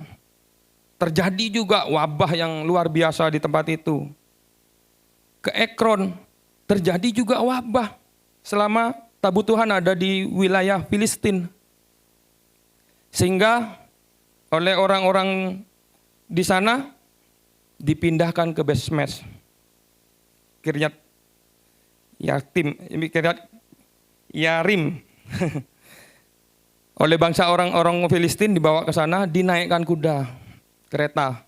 Terjadi juga wabah yang luar biasa di tempat itu. Ke Ekron terjadi juga wabah selama tabut Tuhan ada di wilayah Filistin. Sehingga oleh orang-orang di sana dipindahkan ke Besmes. Kiryat Yarim. Oleh bangsa orang-orang Filistin dibawa ke sana, dinaikkan kuda, kereta,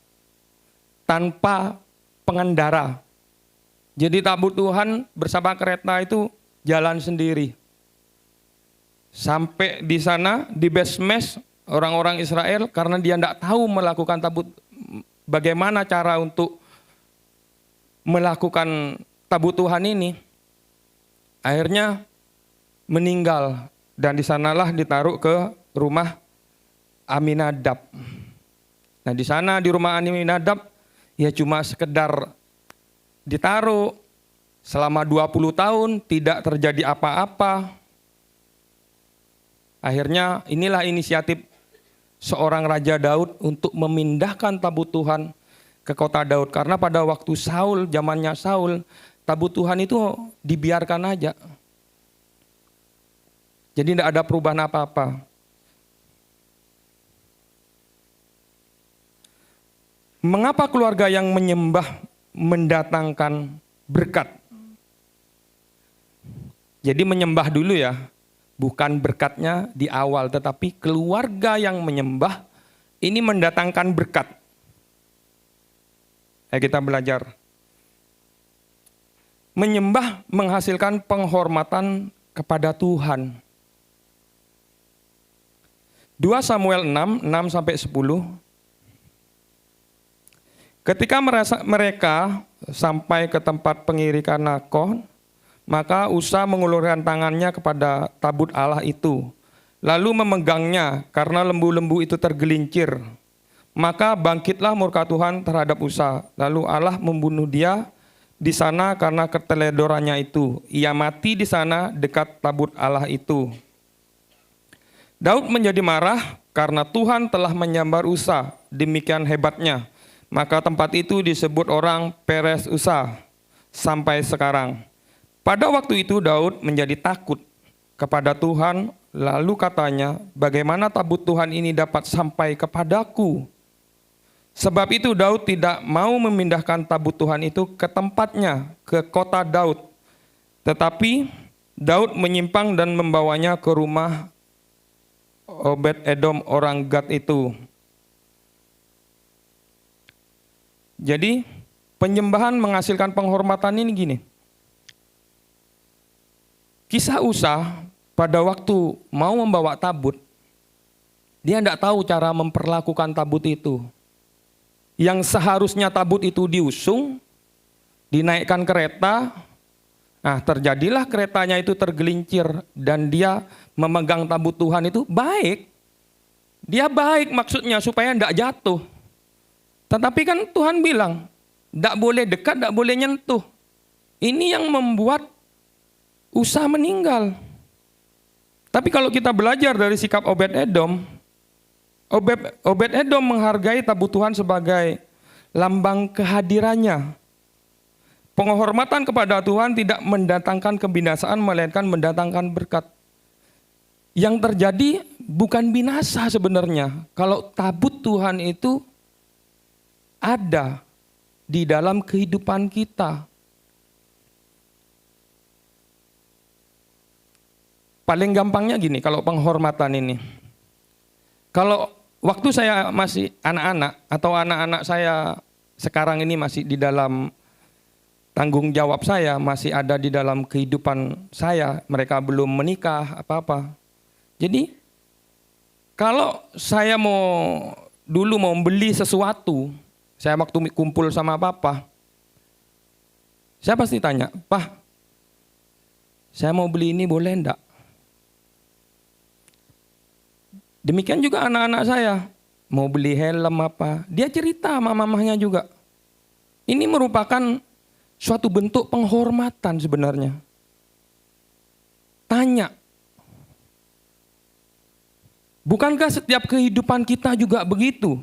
tanpa pengendara. Jadi tabut Tuhan bersama kereta itu jalan sendiri. Sampai di sana, di Besmes, orang-orang Israel, karena dia tidak tahu melakukan tabut, bagaimana cara untuk melakukan tabut Tuhan ini, akhirnya meninggal. Dan di sanalah ditaruh ke rumah Aminadab. Nah di sana di rumah Aminadab ya cuma sekedar ditaruh selama 20 tahun tidak terjadi apa-apa. Akhirnya inilah inisiatif seorang Raja Daud untuk memindahkan tabut Tuhan ke kota Daud. Karena pada waktu Saul, zamannya Saul, tabut Tuhan itu dibiarkan aja. Jadi tidak ada perubahan apa-apa. Mengapa keluarga yang menyembah mendatangkan berkat? Jadi menyembah dulu ya, bukan berkatnya di awal, tetapi keluarga yang menyembah ini mendatangkan berkat. Ayo kita belajar. Menyembah menghasilkan penghormatan kepada Tuhan. 2 Samuel 6 sampai 10. Ketika mereka sampai ke tempat pengirikan Nakon, maka Usa mengulurkan tangannya kepada tabut Allah itu, lalu memegangnya karena lembu-lembu itu tergelincir. Maka bangkitlah murka Tuhan terhadap Usa, lalu Allah membunuh dia di sana karena keteledorannya itu. Ia mati di sana dekat tabut Allah itu. Daud menjadi marah karena Tuhan telah menyambar Usa, demikian hebatnya. Maka tempat itu disebut orang Peres Usa sampai sekarang. Pada waktu itu Daud menjadi takut kepada Tuhan, lalu katanya, bagaimana tabut Tuhan ini dapat sampai kepadaku? Sebab itu Daud tidak mau memindahkan tabut Tuhan itu ke tempatnya, ke kota Daud. Tetapi Daud menyimpang dan membawanya ke rumah Obed Edom orang Gad itu. Jadi penyembahan menghasilkan penghormatan ini gini. Kisah Usa pada waktu mau membawa tabut, dia tidak tahu cara memperlakukan tabut itu. Yang seharusnya tabut itu diusung, dinaikkan kereta, nah terjadilah keretanya itu tergelincir dan dia memegang tabut Tuhan itu baik. Dia baik maksudnya supaya tidak jatuh. Tetapi kan Tuhan bilang, tidak boleh dekat, tidak boleh nyentuh. Ini yang membuat Usa meninggal. Tapi kalau kita belajar dari sikap Obed Edom, Obed Edom menghargai tabut Tuhan sebagai lambang kehadirannya. Penghormatan kepada Tuhan tidak mendatangkan kebinasaan, melainkan mendatangkan berkat. yang terjadi bukan binasa sebenarnya. Kalau tabut Tuhan itu ada di dalam kehidupan kita. Paling gampangnya gini, kalau penghormatan ini. Kalau waktu saya masih anak-anak atau anak-anak saya sekarang ini masih di dalam tanggung jawab saya, masih ada di dalam kehidupan saya, mereka belum menikah apa-apa. Jadi kalau saya dulu mau beli sesuatu, saya waktu kumpul sama papa, saya pasti tanya, "Pak, saya mau beli ini boleh enggak?" Demikian juga anak-anak saya, mau beli helm apa, dia cerita sama mamahnya juga. Ini merupakan suatu bentuk penghormatan sebenarnya. Tanya. Bukankah setiap kehidupan kita juga begitu?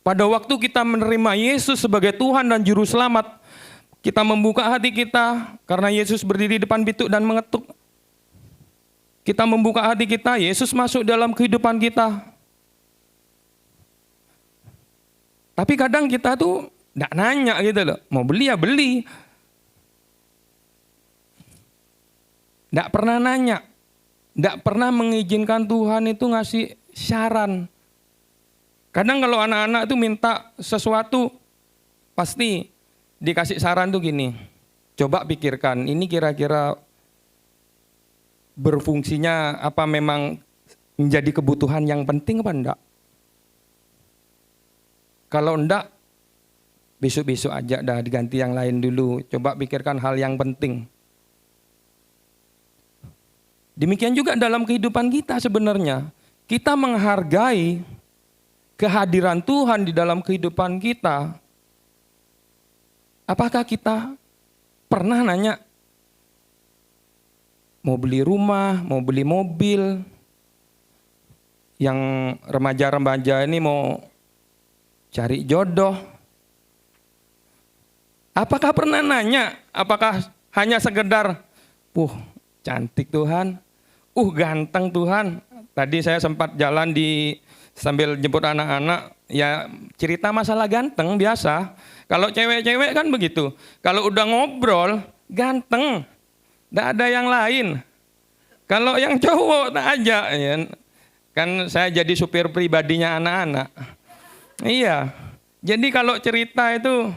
Pada waktu kita menerima Yesus sebagai Tuhan dan Juru Selamat, kita membuka hati kita karena Yesus berdiri di depan pintu dan mengetuk. Kita membuka hati kita, Yesus masuk dalam kehidupan kita. Tapi kadang kita tuh enggak nanya gitu loh, mau beli ya beli. Enggak pernah nanya, enggak pernah mengizinkan Tuhan itu ngasih saran. Kadang kalau anak-anak itu minta sesuatu, pasti dikasih saran tuh gini, coba pikirkan, ini kira-kira berfungsinya apa memang menjadi kebutuhan yang penting apa enggak? Kalau enggak, besok-besok aja dah diganti yang lain dulu. Coba pikirkan hal yang penting. Demikian juga dalam kehidupan kita sebenarnya. Kita menghargai kehadiran Tuhan di dalam kehidupan kita. Apakah kita pernah nanya, mau beli rumah, mau beli mobil, yang remaja-remaja ini mau cari jodoh. Apakah pernah nanya, apakah hanya sekedar, cantik Tuhan, ganteng Tuhan. Tadi saya sempat jalan sambil jemput anak-anak, ya cerita masalah ganteng biasa. Kalau cewek-cewek kan begitu, kalau udah ngobrol, ganteng. Tidak ada yang lain. Kalau yang cowok tak aja, ya. Kan saya jadi supir pribadinya anak-anak. Iya. Jadi kalau cerita itu,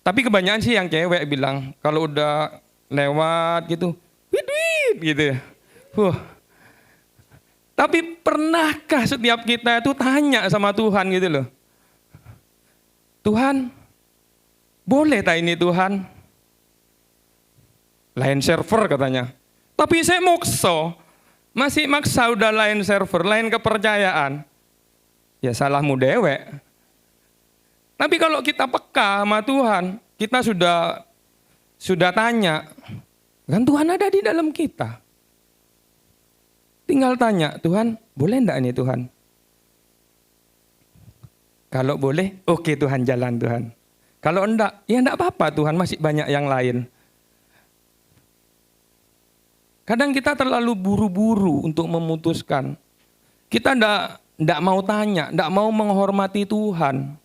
tapi kebanyakan sih yang cewek bilang kalau udah lewat gitu, wit gitu. Tapi pernahkah setiap kita itu tanya sama Tuhan gitu loh? Tuhan, boleh tak ini Tuhan? Lain server katanya. Tapi saya masih maksa udah lain server, lain kepercayaan. Ya salahmu dewek. Tapi kalau kita peka sama Tuhan, kita sudah tanya, kan Tuhan ada di dalam kita. Tinggal tanya, Tuhan boleh enggak ini Tuhan? Kalau boleh, oke Tuhan jalan Tuhan. Kalau enggak, ya enggak apa-apa Tuhan, masih banyak yang lain. Kadang kita terlalu buru-buru untuk memutuskan. Kita enggak mau tanya, enggak mau menghormati Tuhan.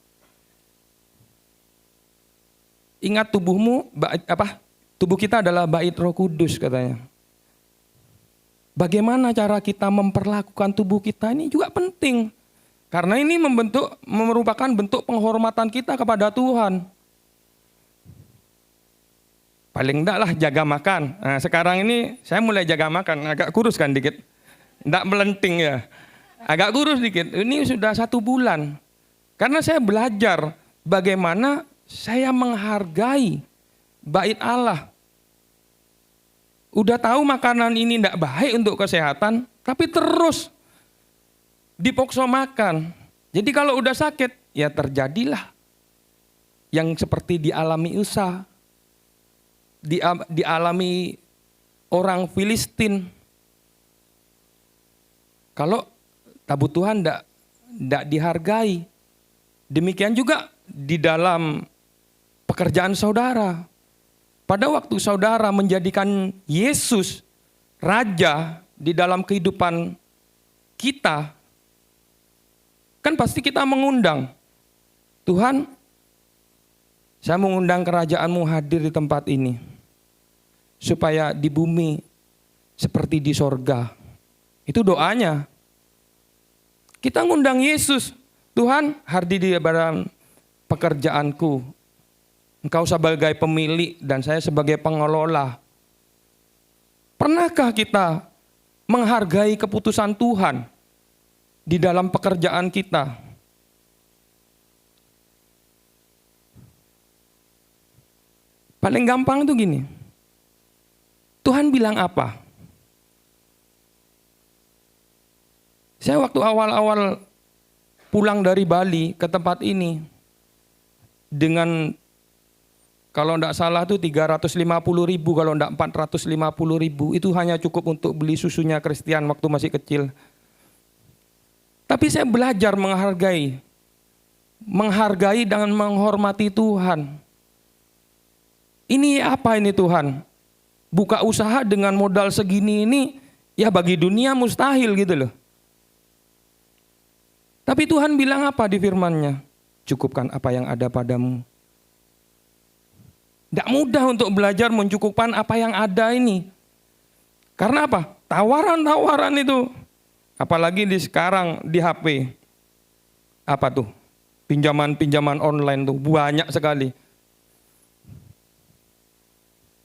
Ingat tubuh kita adalah bait Roh Kudus katanya. Bagaimana cara kita memperlakukan tubuh kita ini juga penting. Karena ini merupakan bentuk penghormatan kita kepada Tuhan. Paling enggak lah jaga makan. Nah, sekarang ini saya mulai jaga makan, agak kurus kan dikit. Enggak melenting ya. Agak kurus dikit. Ini sudah 1 bulan. Karena saya belajar bagaimana saya menghargai bait Allah. Udah tahu makanan ini enggak baik untuk kesehatan, tapi terus dipaksa makan. Jadi kalau udah sakit, ya terjadilah yang seperti dialami Usa. Dialami orang Filistin. Kalau tabut Tuhan tidak dihargai. Demikian juga di dalam pekerjaan saudara. Pada waktu saudara menjadikan Yesus raja di dalam kehidupan kita, kan pasti kita mengundang, Tuhan, saya mengundang kerajaan-Mu hadir di tempat ini, supaya di bumi seperti di sorga. Itu doanya. Kita ngundang Yesus, Tuhan hadir di dalam pekerjaanku. Engkau sebagai pemilik dan saya sebagai pengelola. Pernahkah kita menghargai keputusan Tuhan di dalam pekerjaan kita? Paling gampang itu gini. Tuhan bilang apa? Saya waktu awal-awal pulang dari Bali ke tempat ini dengan kalau tidak salah itu 350.000, kalau tidak 450.000, itu hanya cukup untuk beli susunya Christian waktu masih kecil. Tapi saya belajar menghargai dan menghormati Tuhan. Ini apa ini Tuhan? Buka usaha dengan modal segini ini, ya bagi dunia mustahil gitu loh. Tapi Tuhan bilang apa di firman-Nya? Cukupkan apa yang ada padamu. Tidak mudah untuk belajar mencukupkan apa yang ada ini. Karena apa? Tawaran-tawaran itu. Apalagi di sekarang di HP. Apa tuh? Pinjaman-pinjaman online tuh banyak sekali.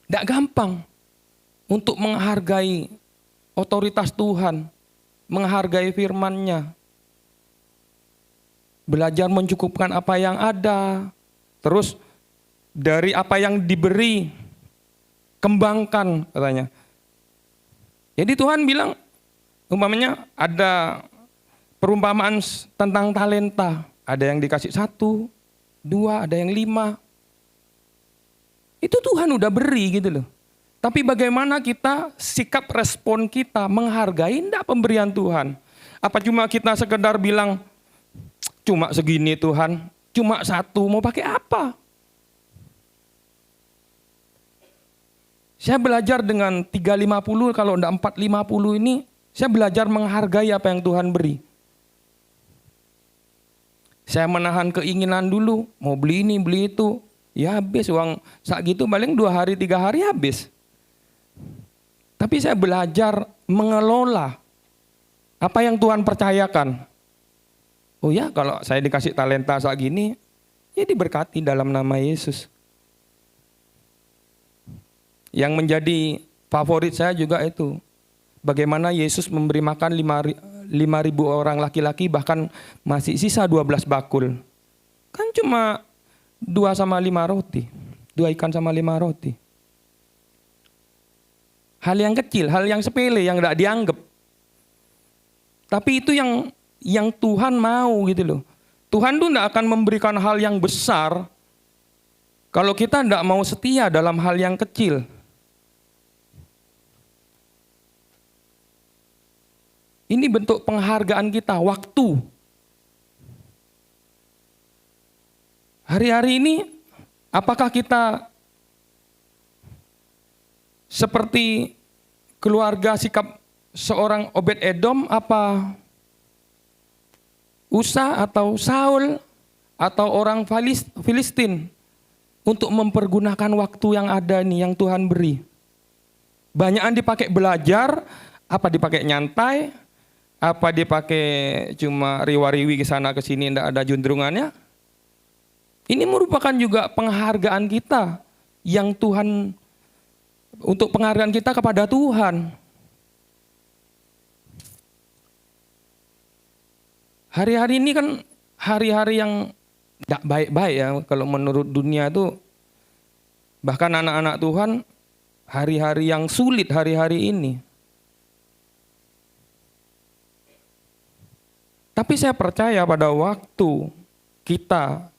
Tidak gampang untuk menghargai otoritas Tuhan. Menghargai firman-Nya. Belajar mencukupkan apa yang ada. Terus dari apa yang diberi, kembangkan katanya. Jadi Tuhan bilang, umpamanya ada perumpamaan tentang talenta. Ada yang dikasih 1, 2, ada yang 5. Itu Tuhan udah beri gitu loh. Tapi bagaimana kita, sikap respon kita menghargai enggak pemberian Tuhan? Apa cuma kita sekedar bilang, cuma segini Tuhan, cuma 1, mau pakai apa? Saya belajar dengan 350, kalau enggak 450 ini, saya belajar menghargai apa yang Tuhan beri. Saya menahan keinginan dulu, mau beli ini, beli itu. Ya habis uang saat gitu paling 2 hari, 3 hari habis. Tapi saya belajar mengelola apa yang Tuhan percayakan. Oh ya, kalau saya dikasih talenta saat gini, ya diberkati dalam nama Yesus. Yang menjadi favorit saya juga itu. Bagaimana Yesus memberi makan 5.000 orang laki-laki, bahkan masih sisa 12 bakul. Kan cuma 2 sama 5 roti. 2 ikan sama 5 roti. Hal yang kecil, hal yang sepele, yang tidak dianggap. Tapi itu yang Tuhan mau gitu loh. Tuhan tuh tidak akan memberikan hal yang besar kalau kita tidak mau setia dalam hal yang kecil. Ini bentuk penghargaan kita, waktu. Hari-hari ini, apakah kita seperti keluarga sikap seorang Obed Edom, apa Usa atau Saul atau orang Filistin untuk mempergunakan waktu yang ada nih, yang Tuhan beri? Banyakan dipakai belajar, apa dipakai nyantai, apa dipakai cuma riwa-riwi ke sana ke sini tidak ada juntrungannya? Ini merupakan juga penghargaan kita yang Tuhan, untuk penghargaan kita kepada Tuhan. Hari-hari ini kan hari-hari yang tidak baik-baik ya, kalau menurut dunia itu. Bahkan anak-anak Tuhan hari-hari yang sulit hari-hari ini. Tapi saya percaya pada waktu kita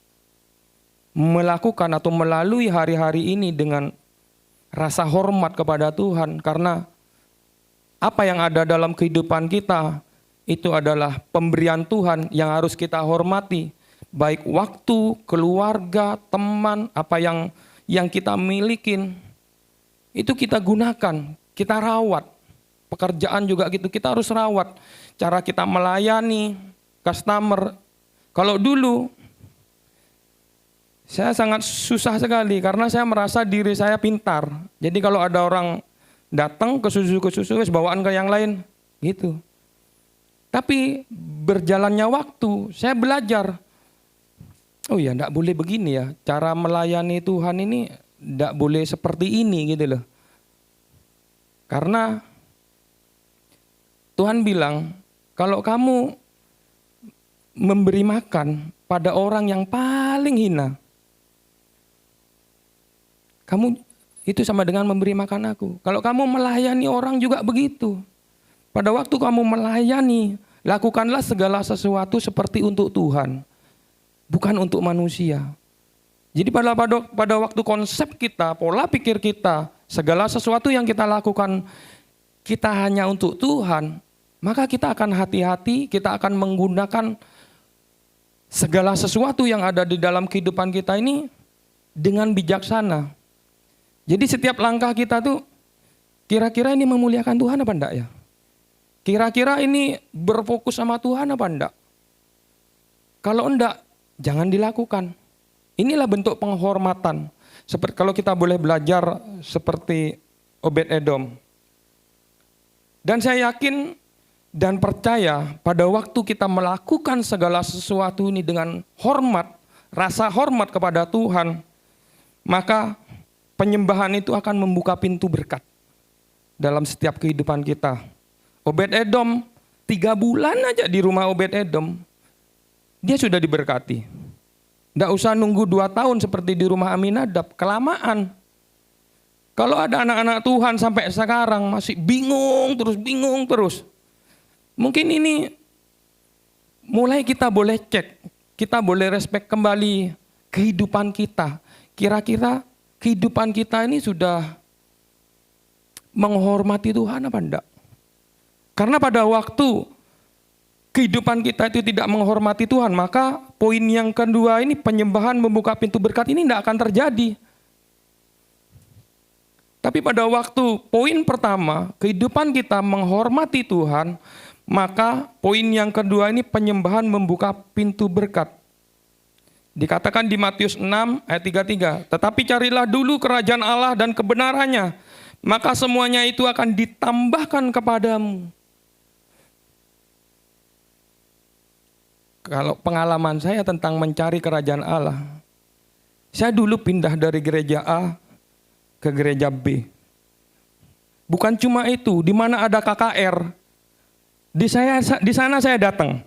melakukan atau melalui hari-hari ini dengan rasa hormat kepada Tuhan, karena apa yang ada dalam kehidupan kita itu adalah pemberian Tuhan yang harus kita hormati, baik waktu, keluarga, teman, apa yang kita milikin itu kita gunakan, kita rawat. pekerjaan juga gitu, kita harus rawat. Cara kita melayani customer. Kalau dulu, saya sangat susah sekali karena saya merasa diri saya pintar. Jadi kalau ada orang datang ke susu, bawaan ke yang lain, gitu. Tapi berjalannya waktu, saya belajar. Oh ya, enggak boleh begini ya. Cara melayani Tuhan ini enggak boleh seperti ini gitu loh. Karena Tuhan bilang, kalau kamu memberi makan pada orang yang paling hina, kamu itu sama dengan memberi makan aku. Kalau kamu melayani orang juga begitu. Pada waktu kamu melayani, lakukanlah segala sesuatu seperti untuk Tuhan, bukan untuk manusia. Jadi pada waktu konsep kita, pola pikir kita, segala sesuatu yang kita lakukan, kita hanya untuk Tuhan, maka kita akan hati-hati, kita akan menggunakan segala sesuatu yang ada di dalam kehidupan kita ini dengan bijaksana. Jadi setiap langkah kita tuh, kira-kira ini memuliakan Tuhan apa enggak ya? Kira-kira ini berfokus sama Tuhan apa enggak? Kalau enggak, jangan dilakukan. Inilah bentuk penghormatan. Seperti kalau kita boleh belajar seperti Obed-Edom. Dan saya yakin dan percaya pada waktu kita melakukan segala sesuatu ini dengan hormat, rasa hormat kepada Tuhan, maka penyembahan itu akan membuka pintu berkat dalam setiap kehidupan kita. Obed-Edom 3 bulan aja di rumah Obed-Edom, dia sudah diberkati. Nggak usah nunggu 2 tahun seperti di rumah Aminadab, kelamaan. Kalau ada anak-anak Tuhan sampai sekarang masih bingung terus. Mungkin ini mulai kita boleh cek, kita boleh respek kembali kehidupan kita. Kira-kira kehidupan kita ini sudah menghormati Tuhan apa enggak? Karena pada waktu kehidupan kita itu tidak menghormati Tuhan, maka poin yang kedua ini, penyembahan membuka pintu berkat ini tidak akan terjadi. Tapi pada waktu poin pertama, kehidupan kita menghormati Tuhan, maka poin yang kedua ini, penyembahan membuka pintu berkat. Dikatakan di Matius 6 ayat 33, tetapi carilah dulu kerajaan Allah dan kebenarannya, maka semuanya itu akan ditambahkan kepadamu. Kalau pengalaman saya tentang mencari kerajaan Allah, saya dulu pindah dari gereja A ke gereja B. Bukan cuma itu, di mana ada KKR, di sana saya datang.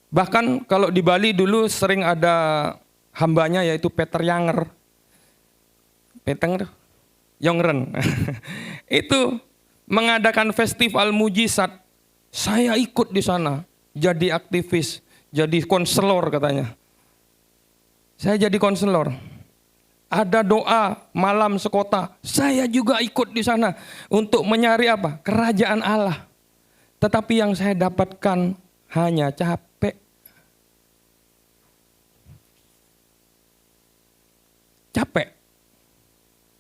Bahkan kalau di Bali dulu sering ada hambanya yaitu Peter Yongren. Itu mengadakan festival mujizat. Saya ikut di sana. Jadi aktivis, jadi konselor katanya. Saya jadi konselor. Ada doa malam sekota, saya juga ikut di sana untuk menyari apa? Kerajaan Allah. Tetapi yang saya dapatkan hanya capek. Capek.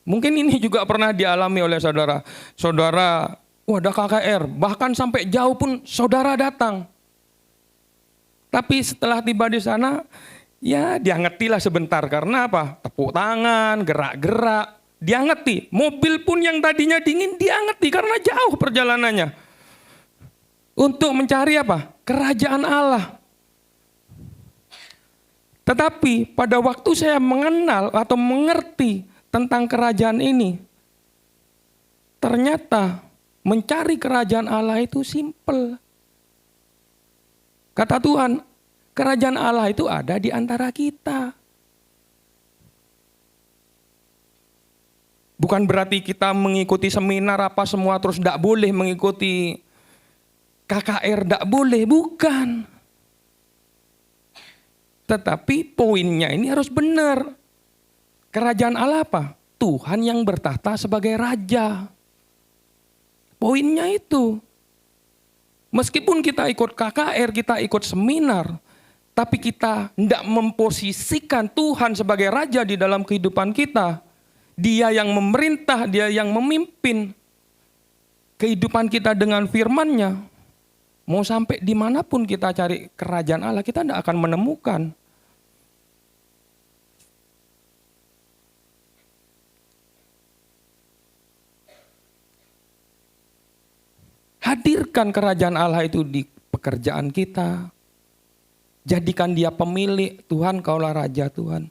Mungkin ini juga pernah dialami oleh saudara. Saudara, ada KKR, bahkan sampai jauh pun saudara datang. Tapi setelah tiba di sana, ya dia ngetilah sebentar. Karena apa? Tepuk tangan, gerak-gerak. Dia ngeti. Mobil pun yang tadinya dingin, dia ngeti karena jauh perjalanannya. Untuk mencari apa? Kerajaan Allah. Tetapi pada waktu saya mengenal atau mengerti tentang kerajaan ini, ternyata mencari kerajaan Allah itu simple. Kata Tuhan, kerajaan Allah itu ada di antara kita. Bukan berarti kita mengikuti seminar apa semua terus tidak boleh mengikuti KKR, tidak boleh, bukan. Tetapi poinnya ini harus benar. Kerajaan Allah apa? Tuhan yang bertahta sebagai raja. Poinnya itu. Meskipun kita ikut KKR, kita ikut seminar, tapi kita tidak memposisikan Tuhan sebagai raja di dalam kehidupan kita. Dia yang memerintah, dia yang memimpin. kehidupan kita dengan firman-Nya, mau sampai dimanapun kita cari kerajaan Allah, kita tidak akan menemukan. Hadirkan kerajaan Allah itu di pekerjaan kita. Jadikan dia pemilik. Tuhan, Kaulah Raja Tuhan.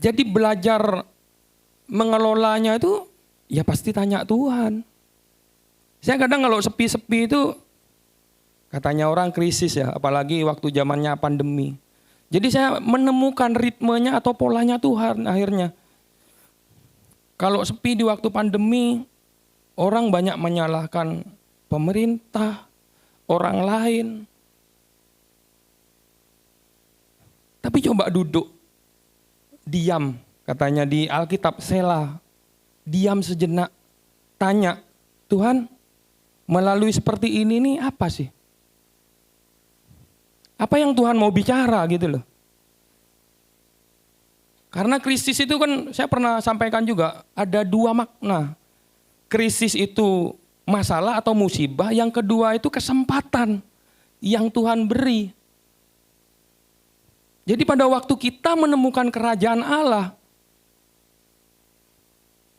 Jadi belajar mengelolanya itu ya pasti tanya Tuhan. Saya kadang kalau sepi-sepi itu, katanya orang krisis ya, apalagi waktu zamannya pandemi. Jadi saya menemukan ritmenya atau polanya Tuhan akhirnya. Kalau sepi di waktu pandemi, orang banyak menyalahkan pemerintah, orang lain. Tapi coba duduk, diam, katanya di Alkitab, selah, diam sejenak, tanya, Tuhan, melalui seperti ini nih apa sih? Apa yang Tuhan mau bicara gitu loh. Karena krisis itu kan saya pernah sampaikan juga, ada dua makna. Krisis itu masalah atau musibah, yang kedua itu kesempatan yang Tuhan beri. Jadi pada waktu kita menemukan kerajaan Allah,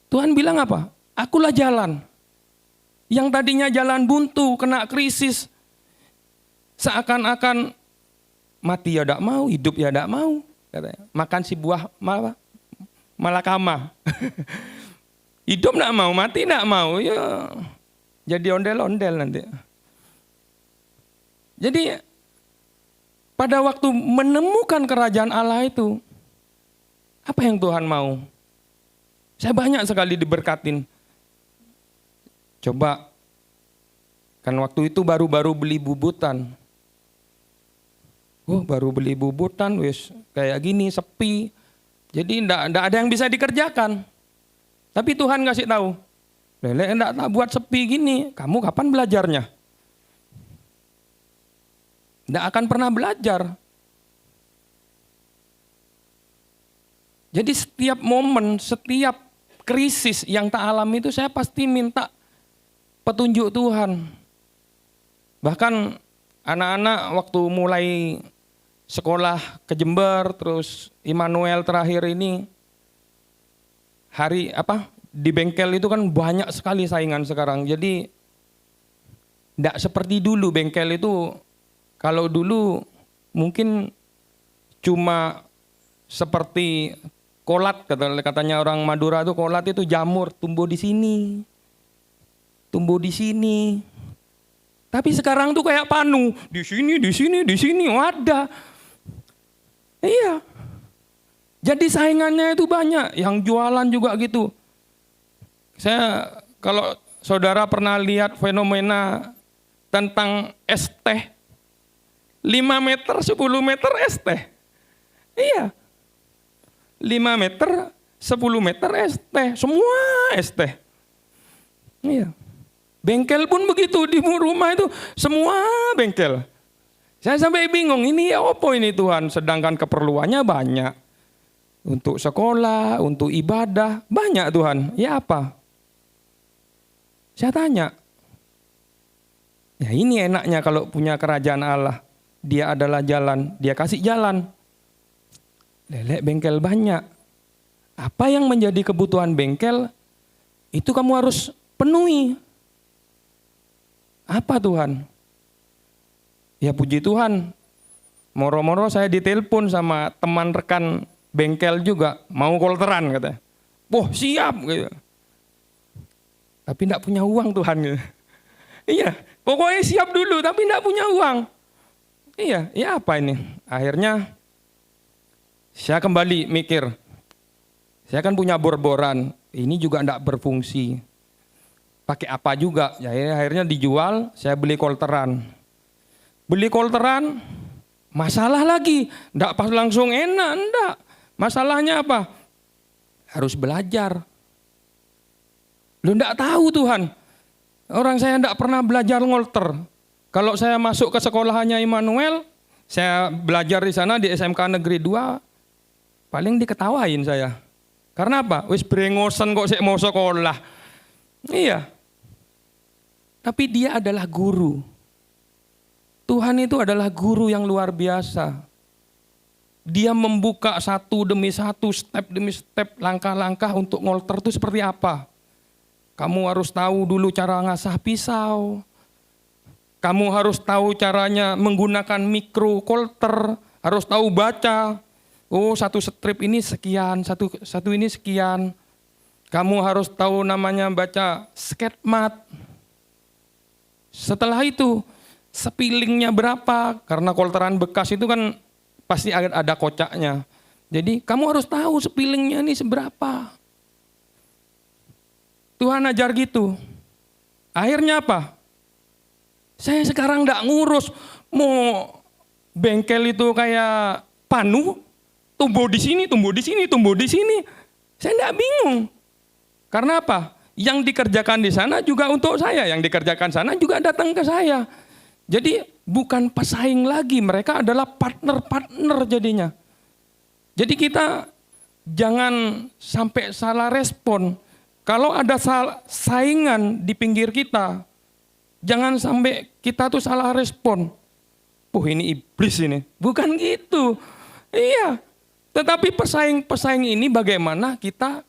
Tuhan bilang apa? Akulah jalan. Yang tadinya jalan buntu, kena krisis, seakan-akan mati ya tidak mau, hidup ya tidak mau. Katanya. Makan si buah malakama. Hidup tidak mau, mati tidak mau. Ya. Jadi ondel-ondel nanti. Jadi pada waktu menemukan kerajaan Allah itu, apa yang Tuhan mau? Saya banyak sekali diberkatin. Coba, kan waktu itu baru-baru beli bubutan. Baru beli bubutan, wis kayak gini, sepi. Jadi enggak ada yang bisa dikerjakan. Tapi Tuhan kasih tahu, Lele enggak buat sepi gini, kamu kapan belajarnya? Enggak akan pernah belajar. Jadi setiap momen, setiap krisis yang tak alami itu saya pasti minta petunjuk Tuhan. Bahkan anak-anak waktu mulai sekolah ke Jember, terus Immanuel terakhir ini, di bengkel itu kan banyak sekali saingan sekarang. Jadi tidak seperti dulu bengkel itu. Kalau dulu mungkin cuma seperti kolat, katanya orang Madura itu kolat itu jamur, tumbuh di sini. Tumbuh di sini. Tapi sekarang tuh kayak panu, di sini, ada. Iya. Jadi saingannya itu banyak, yang jualan juga gitu. Saya kalau saudara pernah lihat fenomena tentang es teh, 5 meter, 10 meter es teh. Iya. 5 meter, 10 meter es teh, semua es teh. Iya. Bengkel pun begitu, di rumah itu semua bengkel. Saya sampai bingung, ini apa ini Tuhan? Sedangkan keperluannya banyak. Untuk sekolah, untuk ibadah, banyak Tuhan. Ya apa? Saya tanya. Ya ini enaknya kalau punya kerajaan Allah. Dia adalah jalan, dia kasih jalan. Lelek bengkel banyak. Apa yang menjadi kebutuhan bengkel, itu kamu harus penuhi. Apa Tuhan? Ya puji Tuhan, moro-moro saya ditelepon sama teman rekan bengkel juga, mau kolteran katanya. Wah siap gitu. Tapi enggak punya uang Tuhan gitu. Iya, pokoknya siap dulu tapi enggak punya uang. Iya, ya apa ini? Akhirnya saya kembali mikir. Saya kan punya bor-boran, ini juga enggak berfungsi. Pakai apa juga? Ya akhirnya dijual, saya beli kolteran. Beli kolteran, masalah lagi. Enggak pas langsung enak, enggak. Masalahnya apa? Harus belajar. Lu enggak tahu Tuhan. Orang saya enggak pernah belajar ngolter. Kalau saya masuk ke sekolahannya Immanuel, saya belajar di sana di SMK Negeri 2, paling diketawain saya. Karena apa? Wis brengosen kok sik mau sekolah. Iya. Tapi dia adalah guru. Tuhan itu adalah guru yang luar biasa. Dia membuka satu demi satu, step demi step, langkah-langkah untuk ngolter itu seperti apa. Kamu harus tahu dulu cara ngasah pisau. Kamu harus tahu caranya menggunakan mikro kolter. Harus tahu baca. Oh, satu strip ini sekian, satu ini sekian. Kamu harus tahu namanya baca sketmat. Setelah itu, spillingnya berapa? Karena kolteran bekas itu kan pasti ada kocaknya. Jadi kamu harus tahu spillingnya ini seberapa. Tuhan ajar gitu. Akhirnya apa? Saya sekarang enggak ngurus mau bengkel itu kayak panu, tumbuh di sini, tumbuh di sini, tumbuh di sini. Saya enggak bingung. Karena apa? Yang dikerjakan di sana juga untuk saya, yang dikerjakan sana juga datang ke saya. Jadi bukan pesaing lagi, mereka adalah partner-partner jadinya. Jadi kita jangan sampai salah respon. Kalau ada saingan di pinggir kita, jangan sampai kita tuh salah respon. Ini iblis ini. Bukan gitu. Iya. Tetapi pesaing-pesaing ini bagaimana kita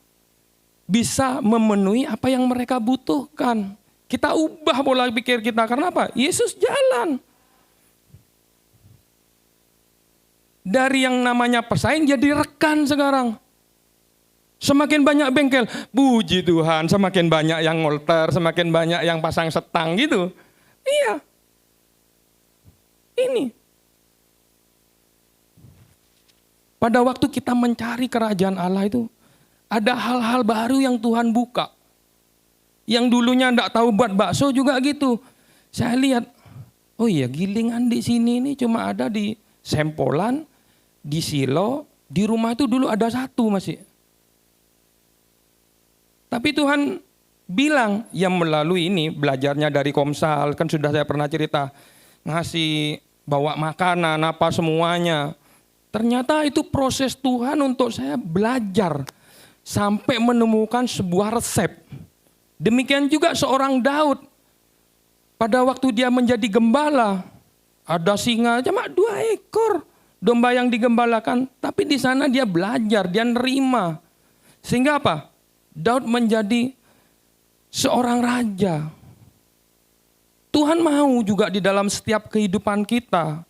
bisa memenuhi apa yang mereka butuhkan. Kita ubah pola pikir kita. Karena apa? Yesus jalan. Dari yang namanya pesaing jadi rekan sekarang. Semakin banyak bengkel, puji Tuhan, semakin banyak yang ngolter, semakin banyak yang pasang setang gitu. Iya. Ini. Pada waktu kita mencari kerajaan Allah itu, ada hal-hal baru yang Tuhan buka. Yang dulunya enggak tahu buat bakso juga gitu. Saya lihat, oh iya gilingan di sini ini cuma ada di Sempolan, di Silo, di rumah itu dulu ada satu masih. Tapi Tuhan bilang, yang melalui ini belajarnya dari Komsal, kan sudah saya pernah cerita, ngasih bawa makanan apa semuanya. Ternyata itu proses Tuhan untuk saya belajar sampai menemukan sebuah resep. Demikian juga seorang Daud, pada waktu dia menjadi gembala, ada singa cuma 2 ekor domba yang digembalakan, tapi di sana dia belajar, dia nerima. Sehingga apa? Daud menjadi seorang raja. Tuhan mau juga di dalam setiap kehidupan kita.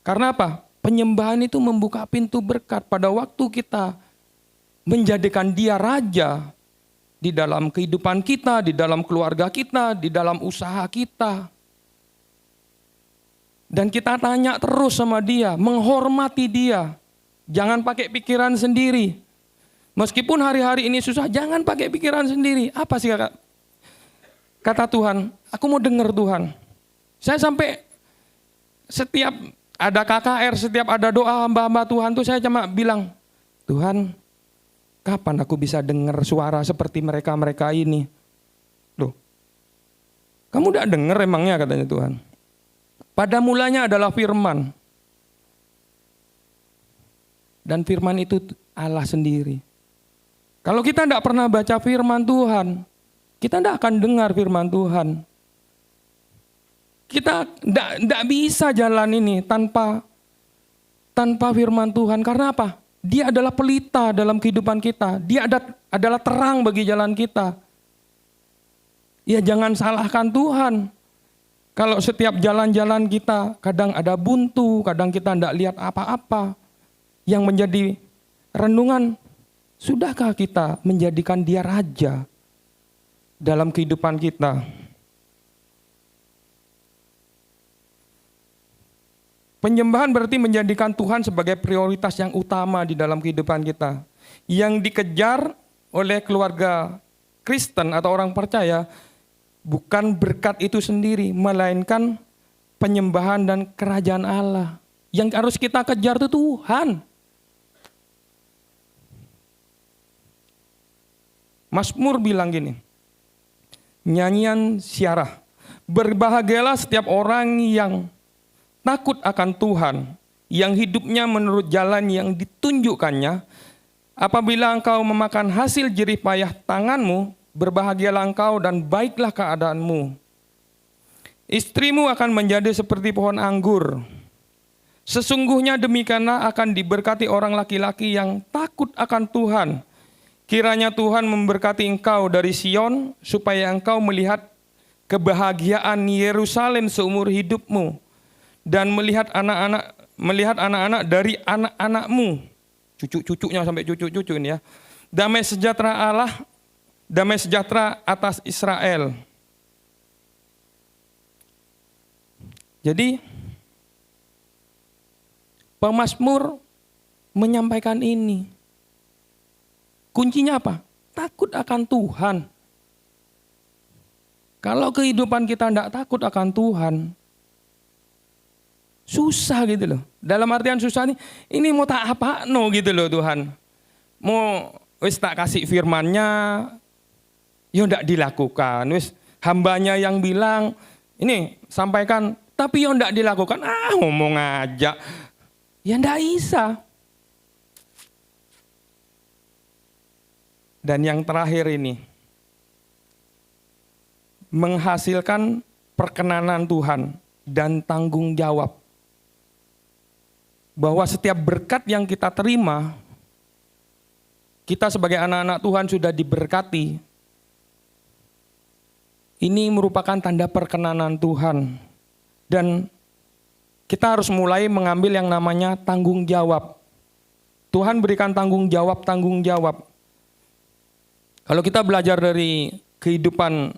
Karena apa? Penyembahan itu membuka pintu berkat pada waktu kita menjadikan dia raja di dalam kehidupan kita, di dalam keluarga kita, di dalam usaha kita. Dan kita tanya terus sama dia, menghormati dia. Jangan pakai pikiran sendiri. Meskipun hari-hari ini susah, jangan pakai pikiran sendiri. Apa sih kata Tuhan? Aku mau dengar Tuhan. Saya sampai setiap ada KKR, setiap ada doa hamba-hamba Tuhan tuh saya cuma bilang, Tuhan, kapan aku bisa dengar suara seperti mereka-mereka ini? Loh, kamu udah dengar emangnya katanya Tuhan. Pada mulanya adalah firman. Dan firman itu Allah sendiri. Kalau kita tidak pernah baca firman Tuhan, kita tidak akan dengar firman Tuhan. Kita tidak bisa jalan ini tanpa firman Tuhan. Karena apa? Dia adalah pelita dalam kehidupan kita. Dia adalah terang bagi jalan kita. Ya jangan salahkan Tuhan. Kalau setiap jalan-jalan kita kadang ada buntu, kadang kita tidak lihat apa-apa. Yang menjadi renungan, sudahkah kita menjadikan dia raja dalam kehidupan kita? Penyembahan berarti menjadikan Tuhan sebagai prioritas yang utama di dalam kehidupan kita. Yang dikejar oleh keluarga Kristen atau orang percaya bukan berkat itu sendiri, melainkan penyembahan dan kerajaan Allah. Yang harus kita kejar itu Tuhan. Mazmur bilang gini, nyanyian Syarah, berbahagialah setiap orang yang takut akan Tuhan, yang hidupnya menurut jalan yang ditunjukkannya. Apabila engkau memakan hasil jerih payah tanganmu, berbahagialah engkau dan baiklah keadaanmu. Istrimu akan menjadi seperti pohon anggur. Sesungguhnya demikianlah akan diberkati orang laki-laki yang takut akan Tuhan. Kiranya Tuhan memberkati engkau dari Sion, supaya engkau melihat kebahagiaan Yerusalem seumur hidupmu, dan melihat anak-anak dari anak-anakmu, cucu-cucunya sampai cucu-cucu ini ya. Damai sejahtera Allah, damai sejahtera atas Israel. Jadi pemazmur menyampaikan ini. Kuncinya apa? Takut akan Tuhan. Kalau kehidupan kita tidak takut akan Tuhan, susah gitu loh. Dalam artian susah ini mau tak apa no gitu loh Tuhan. Mau wis tak kasih firman-Nya, ya tidak dilakukan. Wis hambanya yang bilang, ini sampaikan, tapi ya tidak dilakukan. Ngomong aja. Ya tidak bisa. Dan yang terakhir ini, menghasilkan perkenanan Tuhan dan tanggung jawab. Bahwa setiap berkat yang kita terima, kita sebagai anak-anak Tuhan sudah diberkati. Ini merupakan tanda perkenanan Tuhan. Dan kita harus mulai mengambil yang namanya tanggung jawab. Tuhan berikan tanggung jawab. Kalau kita belajar dari kehidupan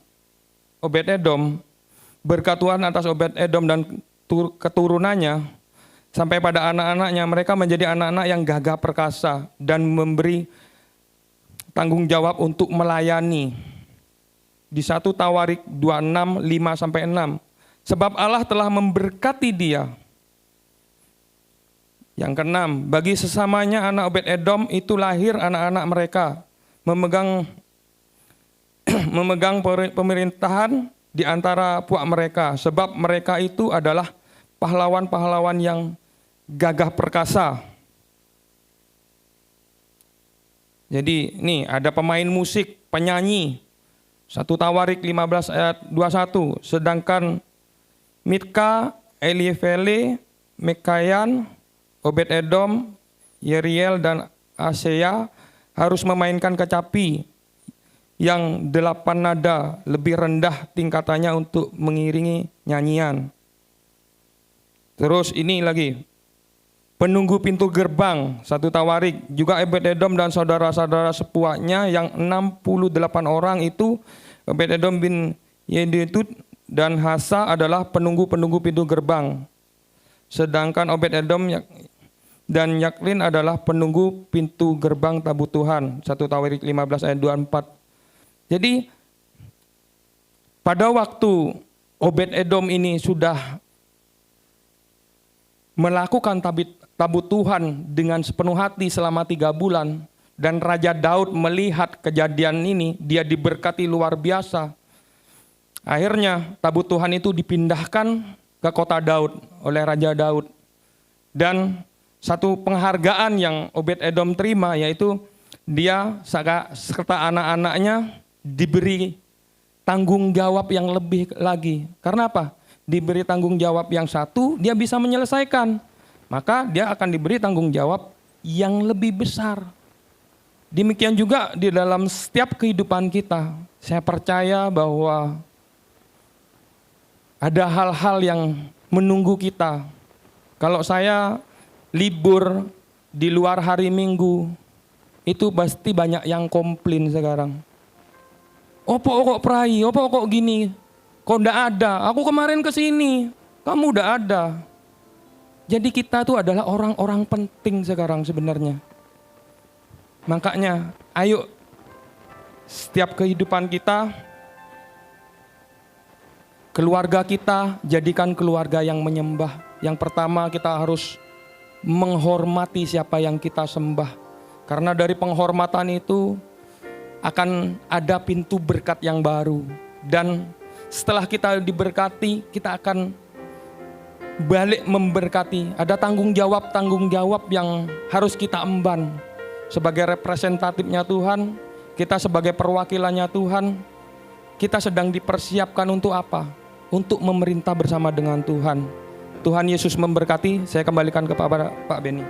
Obed-Edom, berkat Tuhan atas Obed-Edom dan keturunannya, sampai pada anak-anaknya, mereka menjadi anak-anak yang gagah perkasa dan memberi tanggung jawab untuk melayani. Di 1 Tawarik 26, 5-6. Sebab Allah telah memberkati dia. Yang keenam, bagi sesamanya anak Obed-Edom itu lahir anak-anak mereka, memegang pemerintahan di antara puak mereka, sebab mereka itu adalah pahlawan-pahlawan yang gagah perkasa. Jadi ini ada pemain musik, penyanyi. 1 Tawarik 15 ayat 21. Sedangkan Mitka, Elievele, Mekayan, Obed-Edom, Yeriel dan Asea harus memainkan kecapi yang 8 nada lebih rendah tingkatannya untuk mengiringi nyanyian. Terus ini lagi, penunggu pintu gerbang 1 Tawarik, juga Obed-Edom dan saudara-saudara sepuaknya yang 68 orang itu, Obed-Edom bin Yedutun dan Hasa adalah penunggu-penunggu pintu gerbang. Sedangkan Obed-Edom dan Yaklin adalah penunggu pintu gerbang tabut Tuhan. 1 Tawarik 15 ayat 24. Jadi pada waktu Obed-Edom ini sudah melakukan tabut Tuhan dengan sepenuh hati selama 3 bulan, dan Raja Daud melihat kejadian ini, dia diberkati luar biasa. Akhirnya tabut Tuhan itu dipindahkan ke kota Daud oleh Raja Daud. Dan satu penghargaan yang Obed-Edom terima, yaitu dia serta anak-anaknya diberi tanggung jawab yang lebih lagi. Karena apa? Diberi tanggung jawab yang satu, dia bisa menyelesaikan. Maka dia akan diberi tanggung jawab yang lebih besar. Demikian juga di dalam setiap kehidupan kita. Saya percaya bahwa ada hal-hal yang menunggu kita. Kalau saya libur di luar hari Minggu, itu pasti banyak yang komplain sekarang. Opo kok prai, opo kok gini, kok ndak ada, aku kemarin kesini, kamu udah ada. Jadi kita tuh adalah orang-orang penting sekarang sebenarnya. Makanya ayo setiap kehidupan kita, keluarga kita jadikan keluarga yang menyembah. Yang pertama kita harus menghormati siapa yang kita sembah. Karena dari penghormatan itu akan ada pintu berkat yang baru. Dan setelah kita diberkati, kita akan balik memberkati. Ada tanggung jawab yang harus kita emban. Sebagai representatifnya Tuhan, Kita sebagai perwakilannya Tuhan, kita sedang dipersiapkan untuk apa? Untuk memerintah bersama dengan Tuhan. Tuhan Yesus memberkati. Saya kembalikan kepada Pak Beni.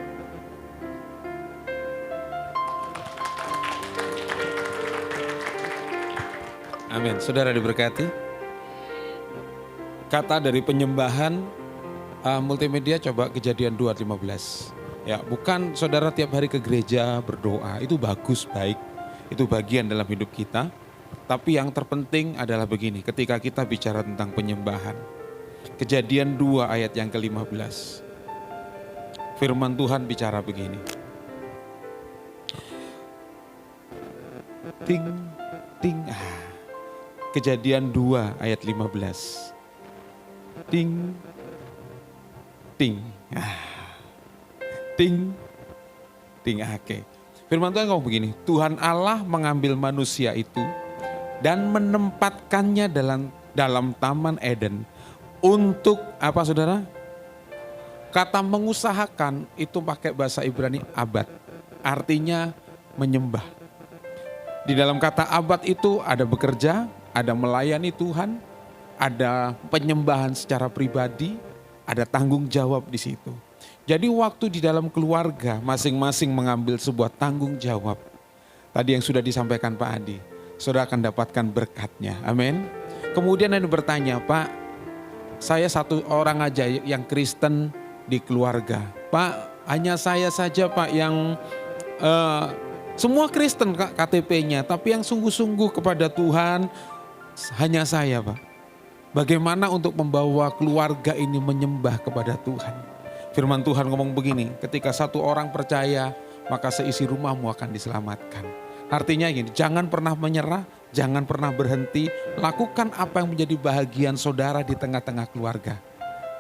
Amin. Saudara diberkati. Kata dari penyembahan multimedia, coba Kejadian 2:15. Ya, bukan saudara tiap hari ke gereja berdoa, itu bagus, baik. Itu bagian dalam hidup kita. Tapi yang terpenting adalah begini, ketika kita bicara tentang penyembahan. Kejadian 2 ayat yang ke-15. Firman Tuhan bicara begini. Ting, ting, Kejadian 2 ayat 15. Ting, ting, ting, ting, oke. Firman Tuhan ngomong begini, Tuhan Allah mengambil manusia itu dan menempatkannya dalam Taman Eden untuk apa saudara? Kata mengusahakan itu pakai bahasa Ibrani abad, artinya menyembah. Di dalam kata abad itu ada bekerja, ada melayani Tuhan, ada penyembahan secara pribadi, ada tanggung jawab di situ. Jadi waktu di dalam keluarga masing-masing mengambil sebuah tanggung jawab. Tadi yang sudah disampaikan Pak Adi, saudara akan dapatkan berkatnya. Amin. Kemudian ada bertanya, Pak, saya satu orang aja yang Kristen di keluarga. Pak, hanya saya saja Pak yang semua Kristen KTP-nya, tapi yang sungguh-sungguh kepada Tuhan hanya saya Pak. Bagaimana untuk membawa keluarga ini menyembah kepada Tuhan? Firman Tuhan ngomong begini, ketika satu orang percaya, maka seisi rumahmu akan diselamatkan. Artinya gini, jangan pernah menyerah, jangan pernah berhenti, lakukan apa yang menjadi bahagian saudara di tengah-tengah keluarga.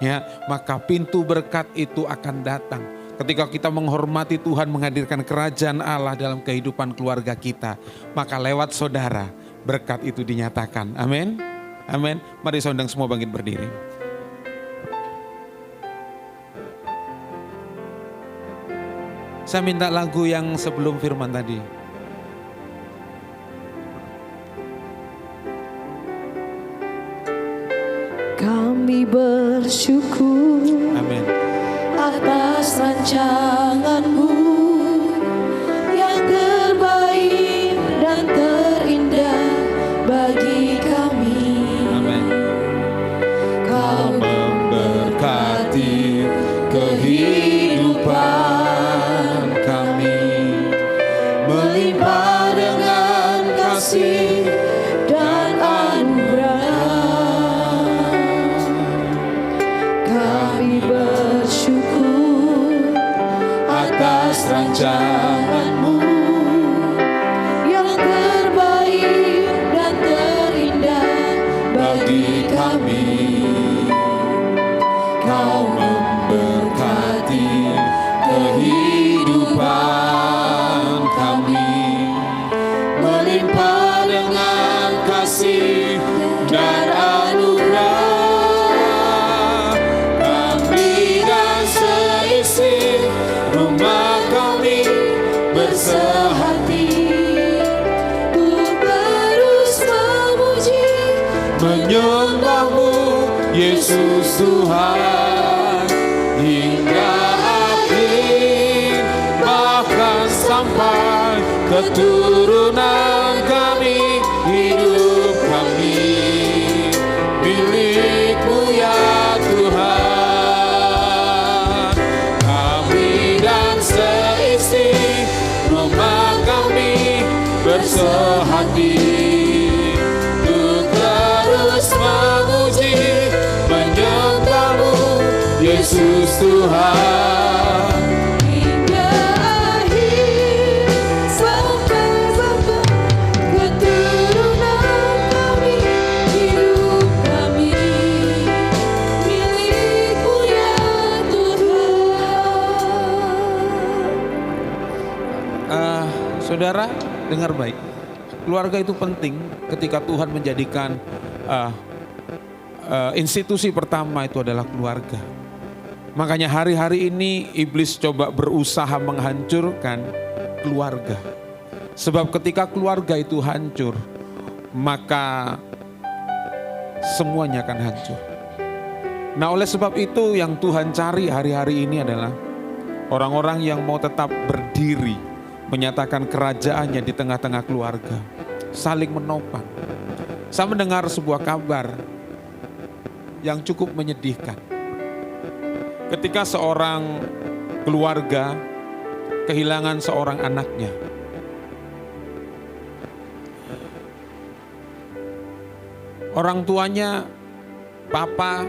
Ya, maka pintu berkat itu akan datang. Ketika kita menghormati Tuhan, menghadirkan kerajaan Allah dalam kehidupan keluarga kita, maka lewat saudara, berkat itu dinyatakan. Amin. Amin. Mari saya undang semua bangkit berdiri. Saya minta lagu yang sebelum firman tadi. Kami bersyukur Amin. atas rancangan-Mu yang terbaik dan terindah bagi kami. Amin. Kau Memberkati kehidupan kami, melimpah dengan kasih dan anugerah. Kami bersyukur atas rancangan-Mu yang terbaik dan terindah bagi kami. Kau memberkati kehidupan kami, melimpah dengan kasih dan anugerah. Kami dan seisi rumah kami bersehati Untuk terus memuji menyembah-Mu, Yesus Tuhan, hingga akhir, bahkan sampai keturunan kami, hidup kami milik-Mu ya Tuhan. Kami dan seisi rumah kami bersehati untuk terus memuji menyembah-Mu, Yesus Tuhan. hingga akhir, sampai keturunan kami, hidup kami milik-Mu ya Tuhan. Saudara, dengar baik. Keluarga itu penting ketika Tuhan menjadikan institusi pertama itu adalah keluarga. Makanya hari-hari ini iblis coba berusaha menghancurkan keluarga. Sebab ketika keluarga itu hancur, maka semuanya akan hancur. Nah, oleh sebab itu yang Tuhan cari hari-hari ini adalah orang-orang yang mau tetap berdiri, menyatakan kerajaannya di tengah-tengah keluarga, saling menopang. Saya mendengar sebuah kabar yang cukup menyedihkan. Ketika seorang keluarga kehilangan seorang anaknya. Orang tuanya, papa,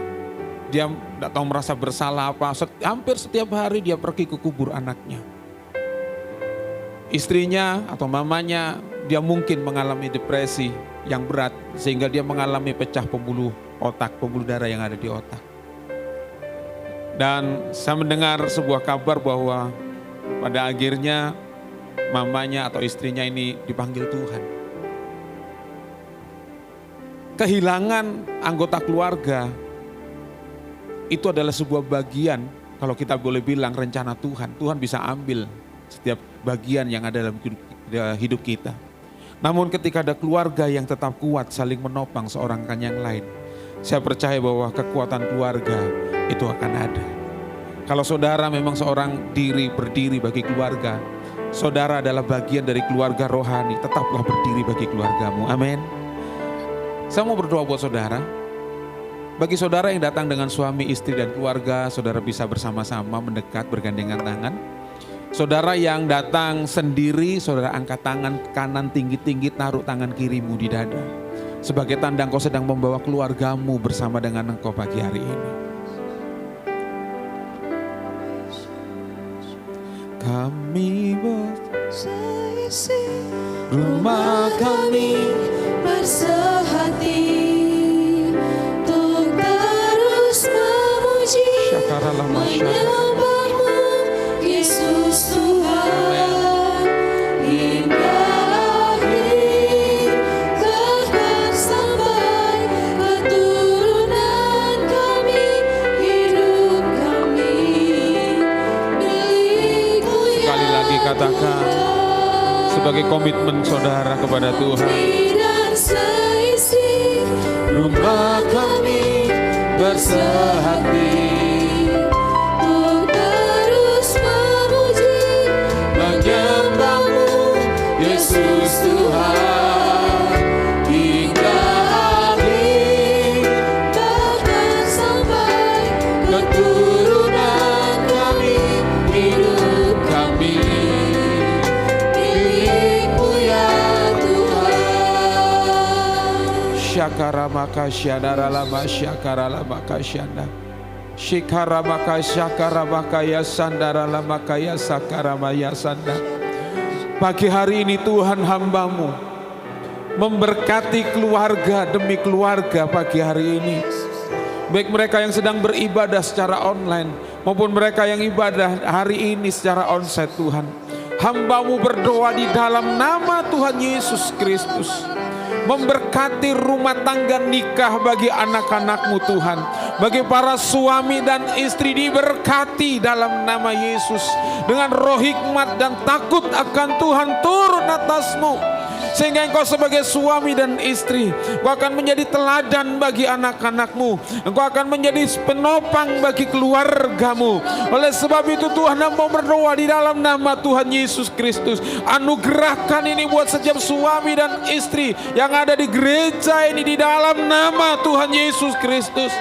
dia tidak tahu merasa bersalah apa. Hampir setiap hari dia pergi ke kubur anaknya. Istrinya atau mamanya, dia mungkin mengalami depresi yang berat. Sehingga dia mengalami pecah pembuluh otak, pembuluh darah yang ada di otak. Dan saya mendengar sebuah kabar bahwa pada akhirnya mamanya atau istrinya ini dipanggil Tuhan. Kehilangan anggota keluarga itu adalah sebuah bagian, kalau kita boleh bilang rencana Tuhan. Tuhan bisa ambil setiap bagian yang ada dalam hidup kita. Namun ketika ada keluarga yang tetap kuat saling menopang seorang kan yang lain, saya percaya bahwa kekuatan keluarga itu akan ada. Kalau saudara memang seorang berdiri bagi keluarga, saudara adalah bagian dari keluarga rohani, tetaplah berdiri bagi keluargamu. Amin. Saya mau berdoa buat saudara. Bagi saudara yang datang dengan suami, istri, dan keluarga, saudara bisa bersama-sama mendekat bergandengan tangan. Saudara yang datang sendiri, saudara angkat tangan kanan tinggi-tinggi, taruh tangan kirimu di dada. Sebagai tanda engkau sedang membawa keluargamu bersama dengan engkau pagi hari ini. Kami Seisi rumah kami bersehati untuk terus memuji, menyembahmu Yesus Tuhan hingga akhir, bahkan sampai keturunan kami, hidup kami milik-Mu ya sekali lagi katakan sebagai komitmen saudara kepada Tuhan. dan seisi Rumah kami bersehati untuk terus memuji, menyembahmu Yesus Tuhan hingga akhir, bahkan sampai keturunan kami, hidup kami milik-Mu ya Tuhan. Syakara maka syadara lama syakara lama kasyanda. Shikara maka syakara maka ya sandara lama kaya sakara maya sanda. Pagi hari ini Tuhan hamba-Mu memberkati keluarga demi keluarga pagi hari ini. Baik mereka yang sedang beribadah secara online maupun mereka yang ibadah hari ini secara onsite Tuhan. Hamba-Mu berdoa di dalam nama Tuhan Yesus Kristus. Memberkati rumah tangga nikah bagi anak-anak-Mu Tuhan. Bagi para suami dan istri diberkati dalam nama Yesus. Dengan roh hikmat dan takut akan Tuhan turun atas-Mu. Sehingga engkau sebagai suami dan istri, engkau akan menjadi teladan bagi anak-anak-Mu. Engkau akan menjadi penopang bagi keluargamu. Oleh sebab itu Tuhan mau berdoa di dalam nama Tuhan Yesus Kristus. Anugerahkan ini buat setiap suami dan istri yang ada di gereja ini di dalam nama Tuhan Yesus Kristus.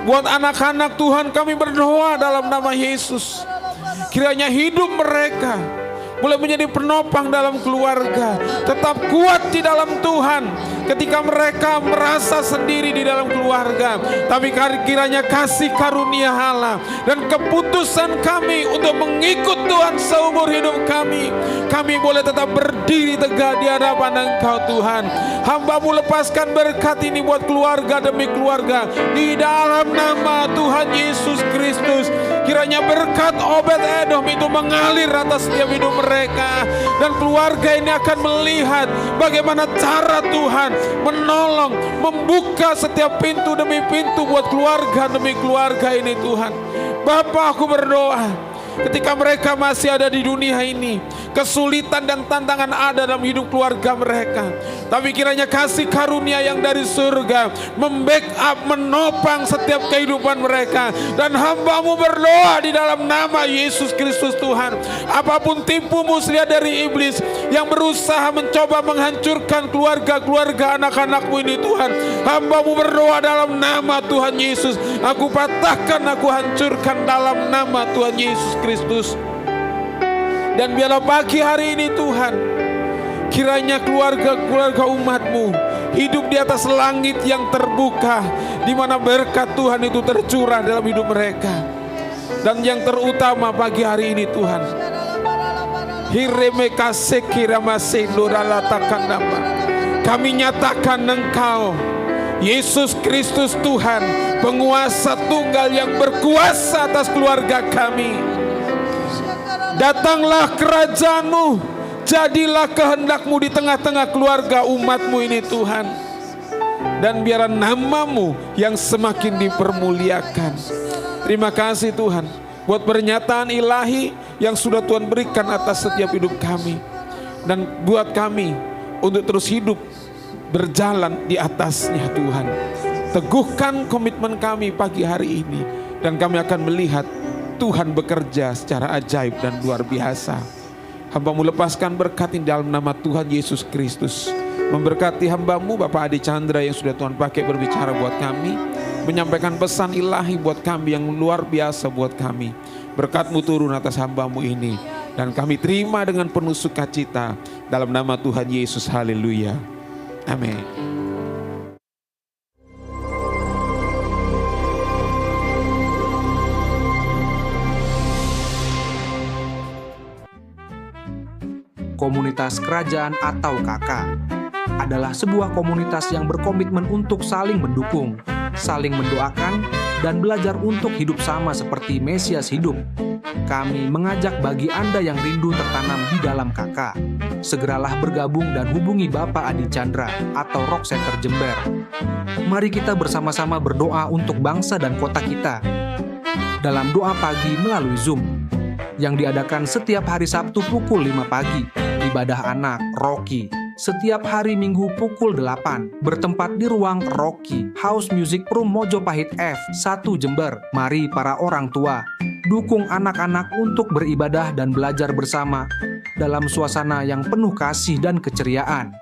Buat anak-anak Tuhan kami berdoa dalam nama Yesus. Kiranya hidup mereka boleh menjadi penopang dalam keluarga, tetap kuat di dalam Tuhan ketika mereka merasa sendiri di dalam keluarga. Tapi kiranya kasih karunia Allah dan keputusan kami untuk mengikut Tuhan seumur hidup kami boleh tetap berdiri tegak di hadapan Engkau Tuhan. Hamba-Mu lepaskan berkat ini buat keluarga demi keluarga di dalam nama Tuhan Yesus Kristus. Kiranya berkat Obed-Edom itu mengalir atas setiap hidup mereka. Dan keluarga ini akan melihat bagaimana cara Tuhan menolong, membuka setiap pintu demi pintu buat keluarga demi keluarga ini Tuhan. Bapa, aku berdoa ketika mereka masih ada di dunia ini, kesulitan dan tantangan ada dalam hidup keluarga mereka. Tapi kiranya kasih karunia yang dari surga membackup, menopang setiap kehidupan mereka. Dan hamba-Mu berdoa di dalam nama Yesus Kristus Tuhan, apapun tipu muslihat dari iblis yang berusaha mencoba menghancurkan keluarga-keluarga anak-anak-Mu ini Tuhan, hamba-Mu berdoa dalam nama Tuhan Yesus, aku patahkan, aku hancurkan dalam nama Tuhan Yesus Kristus. Dan biarlah pagi hari ini Tuhan, kiranya keluarga-keluarga umat-Mu hidup di atas langit yang terbuka, di mana berkat Tuhan itu tercurah dalam hidup mereka. Dan yang terutama pagi hari ini Tuhan, kami nyatakan Engkau Yesus Kristus Tuhan, penguasa tunggal yang berkuasa atas keluarga kami. Datanglah kerajaan-Mu, jadilah kehendak-Mu di tengah-tengah keluarga umat-Mu ini Tuhan. Dan biarlah nama-Mu yang semakin dipermuliakan. Terima kasih Tuhan buat pernyataan ilahi yang sudah Tuhan berikan atas setiap hidup kami. Dan buat kami untuk terus hidup berjalan di atasnya Tuhan. Teguhkan komitmen kami pagi hari ini, dan kami akan melihat Tuhan bekerja secara ajaib dan luar biasa. Hamba-Mu lepaskan berkat di dalam nama Tuhan Yesus Kristus. Memberkati hamba-Mu Bapak Adi Chandra yang sudah Tuhan pakai berbicara buat kami, menyampaikan pesan ilahi buat kami yang luar biasa buat kami. Berkat-Mu turun atas hamba-Mu ini, dan kami terima dengan penuh sukacita dalam nama Tuhan Yesus. Haleluya. Amin. Komunitas Kerajaan atau KK adalah sebuah komunitas yang berkomitmen untuk saling mendukung, saling mendoakan, dan belajar untuk hidup sama seperti Mesias hidup. Kami mengajak bagi Anda yang rindu tertanam di dalam KK, segeralah bergabung dan hubungi Bapak Adi Chandra atau Rock Center Jember. Mari kita bersama-sama berdoa untuk bangsa dan kota kita dalam doa pagi melalui Zoom yang diadakan setiap hari Sabtu pukul 5 pagi. Ibadah anak Rocky setiap hari Minggu pukul 8 bertempat di ruang Rocky House Music Room Mojopahit F1 Jember. Mari para orang tua dukung anak-anak untuk beribadah dan belajar bersama dalam suasana yang penuh kasih dan keceriaan.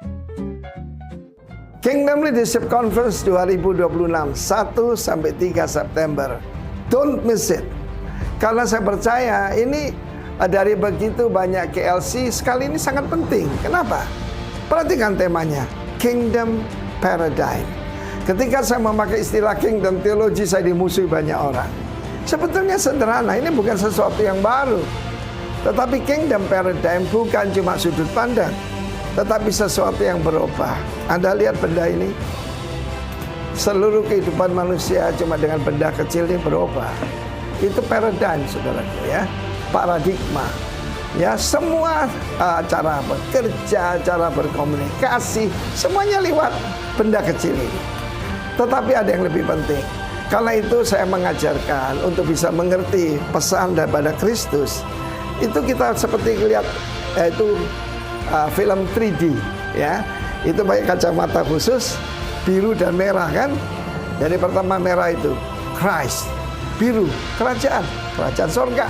Kingdom Leadership Conference 2026 1-3 September. Don't miss it. Karena saya percaya ini dari begitu banyak KLC, sekali ini sangat penting. Kenapa? Perhatikan temanya, Kingdom Paradigm. Ketika saya memakai istilah Kingdom Theology, saya dimusuhi banyak orang. Sebetulnya sederhana, ini bukan sesuatu yang baru. Tetapi Kingdom Paradigm bukan cuma sudut pandang, tetapi sesuatu yang berubah. Anda lihat benda ini? Seluruh kehidupan manusia cuma dengan benda kecil ini berubah. Itu paradigm, saudaraku ya. Paradigma. Ya, semua cara bekerja, cara berkomunikasi, semuanya lewat benda kecil ini. Tetapi ada yang lebih penting. Karena itu saya mengajarkan untuk bisa mengerti pesan daripada Kristus. Itu kita seperti lihat itu film 3D ya. Itu pakai kacamata khusus biru dan merah kan. Jadi pertama merah itu Christ, biru kerajaan sorga.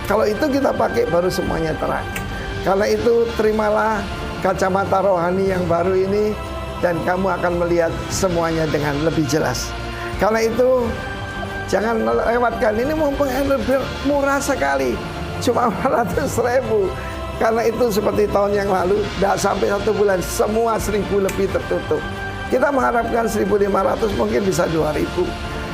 Kalau itu kita pakai baru semuanya terang. Karena itu terimalah kacamata rohani yang baru ini dan kamu akan melihat semuanya dengan lebih jelas. Karena itu jangan lewatkan, ini mumpung lebih murah sekali, cuma 400.000. Karena itu seperti tahun yang lalu, tidak sampai 1 bulan semua 1.000 lebih tertutup. Kita mengharapkan 1.500, mungkin bisa 2.000.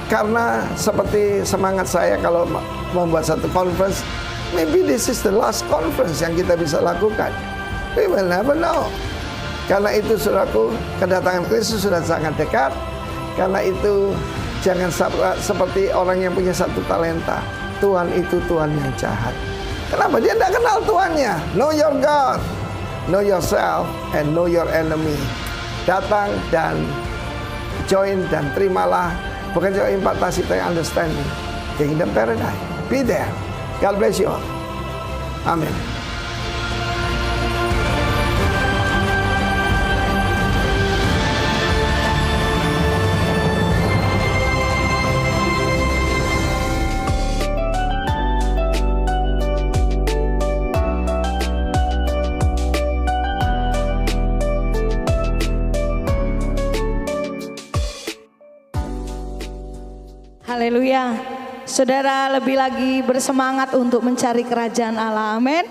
Karena seperti semangat saya kalau membuat satu conference, maybe this is the last conference yang kita bisa lakukan. We will never know. Karena itu saudaraku, kedatangan Kristus sudah sangat dekat. Karena itu jangan seperti orang yang punya 1 talenta. Tuhan itu Tuhan yang jahat. Kenapa? Dia tidak kenal Tuhannya. Know your God, know yourself, and know your enemy. Datang dan join dan terimalah. Bukan cuma impartasi, tapi understanding. Kingdom Paradigm. Be there. God bless you all. Amin. Haleluya. Saudara lebih lagi bersemangat untuk mencari kerajaan Allah. Amin.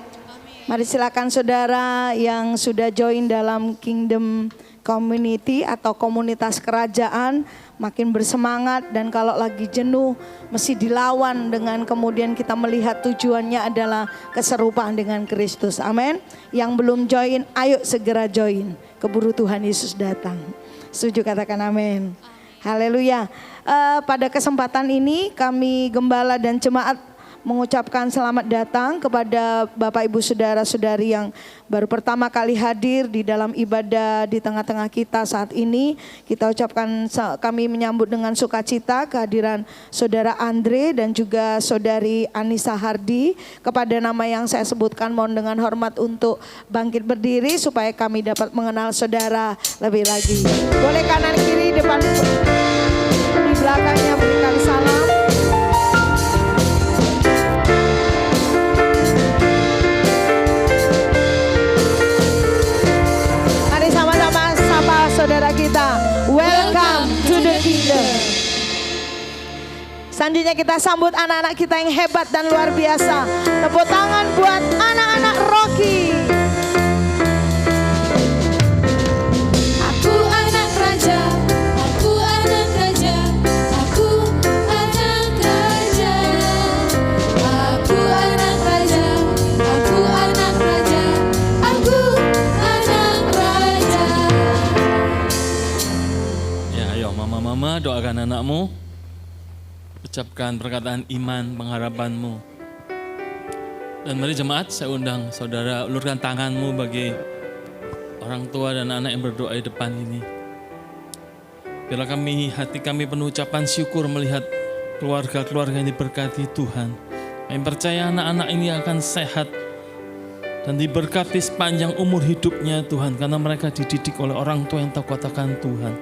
Mari silakan saudara yang sudah join dalam Kingdom Community atau komunitas kerajaan makin bersemangat, dan kalau lagi jenuh mesti dilawan dengan kemudian kita melihat tujuannya adalah keserupaan dengan Kristus. Amin. Yang belum join, ayo segera join. Keburu Tuhan Yesus datang. Setuju, katakan amin. Haleluya. Pada kesempatan ini kami gembala dan jemaat mengucapkan selamat datang kepada Bapak Ibu Saudara-saudari yang baru pertama kali hadir di dalam ibadah di tengah-tengah kita saat ini. Kita ucapkan, kami menyambut dengan sukacita kehadiran Saudara Andre dan juga Saudari Anissa Hardi. Kepada nama yang saya sebutkan, mohon dengan hormat untuk bangkit berdiri supaya kami dapat mengenal saudara lebih lagi. Boleh kanan kiri, depan di belakangnya berikan salam. Saudara kita, welcome to the kingdom. Selanjutnya kita sambut anak-anak kita yang hebat dan luar biasa. Tepuk tangan buat anak-anak Rocky. Aku anak raja, aku anak raja, aku anak raja, aku anak raja, aku anak raja, aku anak raja. Ya, ayo mama-mama doakan anakmu. Ucapkan perkataan iman, pengharapanmu. Dan mari jemaat, saya undang saudara ulurkan tanganmu bagi orang tua dan anak yang berdoa di depan ini. Biarlah hati kami penuh ucapan syukur melihat keluarga-keluarga yang diberkati Tuhan. Kami percaya anak-anak ini akan sehat dan diberkati sepanjang umur hidupnya Tuhan. Karena mereka dididik oleh orang tua yang tahu akan Tuhan.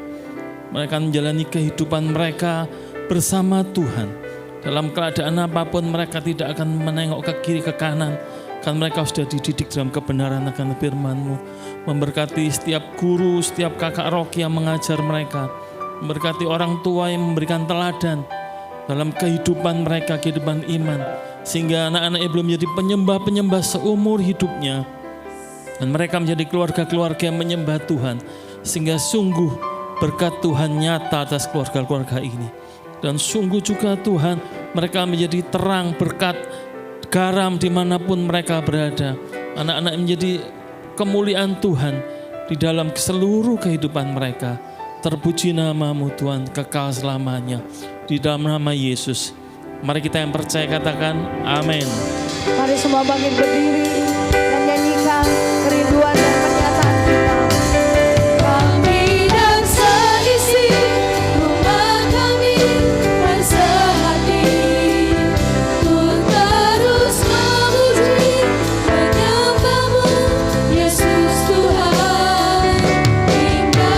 Mereka menjalani kehidupan mereka bersama Tuhan. Dalam keadaan apapun mereka tidak akan menengok ke kiri ke kanan. Karena mereka sudah dididik dalam kebenaran akan firman-Mu. Memberkati setiap guru, setiap kakak Rocky yang mengajar mereka. Memberkati orang tua yang memberikan teladan dalam kehidupan mereka, kehidupan iman. Sehingga anak-anak yang belum menjadi penyembah-penyembah seumur hidupnya. Dan mereka menjadi keluarga-keluarga yang menyembah Tuhan. Sehingga sungguh berkat Tuhan nyata atas keluarga-keluarga ini. Dan sungguh juga Tuhan, mereka menjadi terang, berkat, garam dimanapun mereka berada. Anak-anak menjadi kemuliaan Tuhan di dalam seluruh kehidupan mereka. Terpuji nama-Mu Tuhan, kekal selamanya. Di dalam nama Yesus. Mari kita yang percaya katakan amin. Mari semua bangkit berdiri dan nyanyikan kerinduan dan pernyataan kita. Kami dan seisi rumah kami bersehati untuk terus memuji menyembah-Mu Yesus Tuhan hingga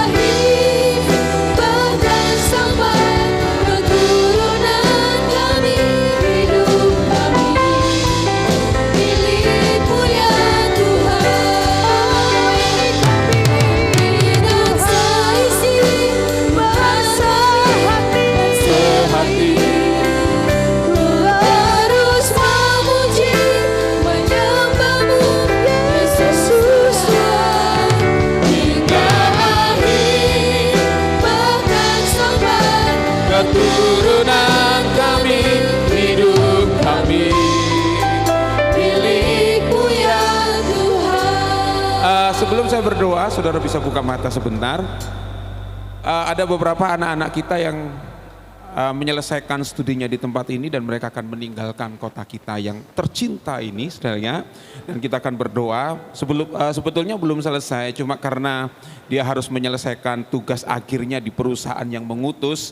akhir, bahkan sampai keturunan kami, hidup kami milik-Mu ya Tuhan. Kami dan seisi bahasa hati terus memuji menyembah-Mu Yesus Tuhan hingga akhir, bahkan sampai Keturunan kami, hidup kami. milik-Mu ya Tuhan. Sebelum saya berdoa, saudara bisa buka mata sebentar. Ada beberapa anak-anak kita yang menyelesaikan studinya di tempat ini dan mereka akan meninggalkan kota kita yang tercinta ini, saudaranya. Dan kita akan berdoa. Sebetulnya belum selesai, cuma karena dia harus menyelesaikan tugas akhirnya di perusahaan yang mengutus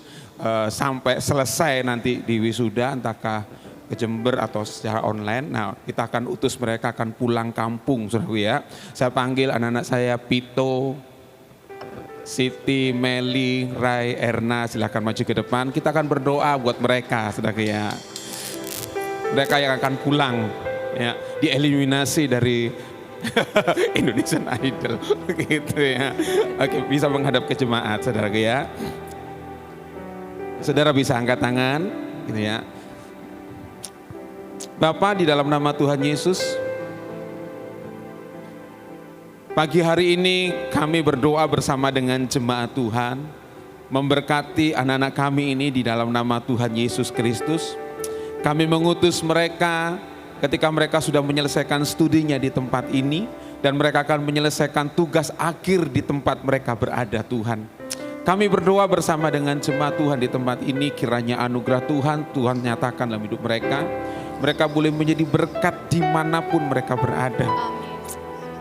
sampai selesai nanti di wisuda, entahkah ke Jember atau secara online. Nah, kita akan utus mereka akan pulang kampung, saudara ya. Saya panggil anak-anak saya, Pito, Siti, Meli, Rai, Erna, silahkan maju ke depan. Kita akan berdoa buat mereka, saudara ya. Mereka yang akan pulang, ya, dieliminasi dari Indonesian Idol, gitu ya. Oke, bisa menghadap ke jemaat, saudara ya. Saudara bisa angkat tangan, gitu ya. Bapa, di dalam nama Tuhan Yesus, pagi hari ini kami berdoa bersama dengan jemaat Tuhan, memberkati anak-anak kami ini di dalam nama Tuhan Yesus Kristus. Kami mengutus mereka ketika mereka sudah menyelesaikan studinya di tempat ini, dan mereka akan menyelesaikan tugas akhir di tempat mereka berada, Tuhan. Kami berdoa bersama dengan jemaat Tuhan di tempat ini, kiranya anugerah Tuhan nyatakan dalam hidup mereka. Mereka boleh menjadi berkat dimanapun mereka berada.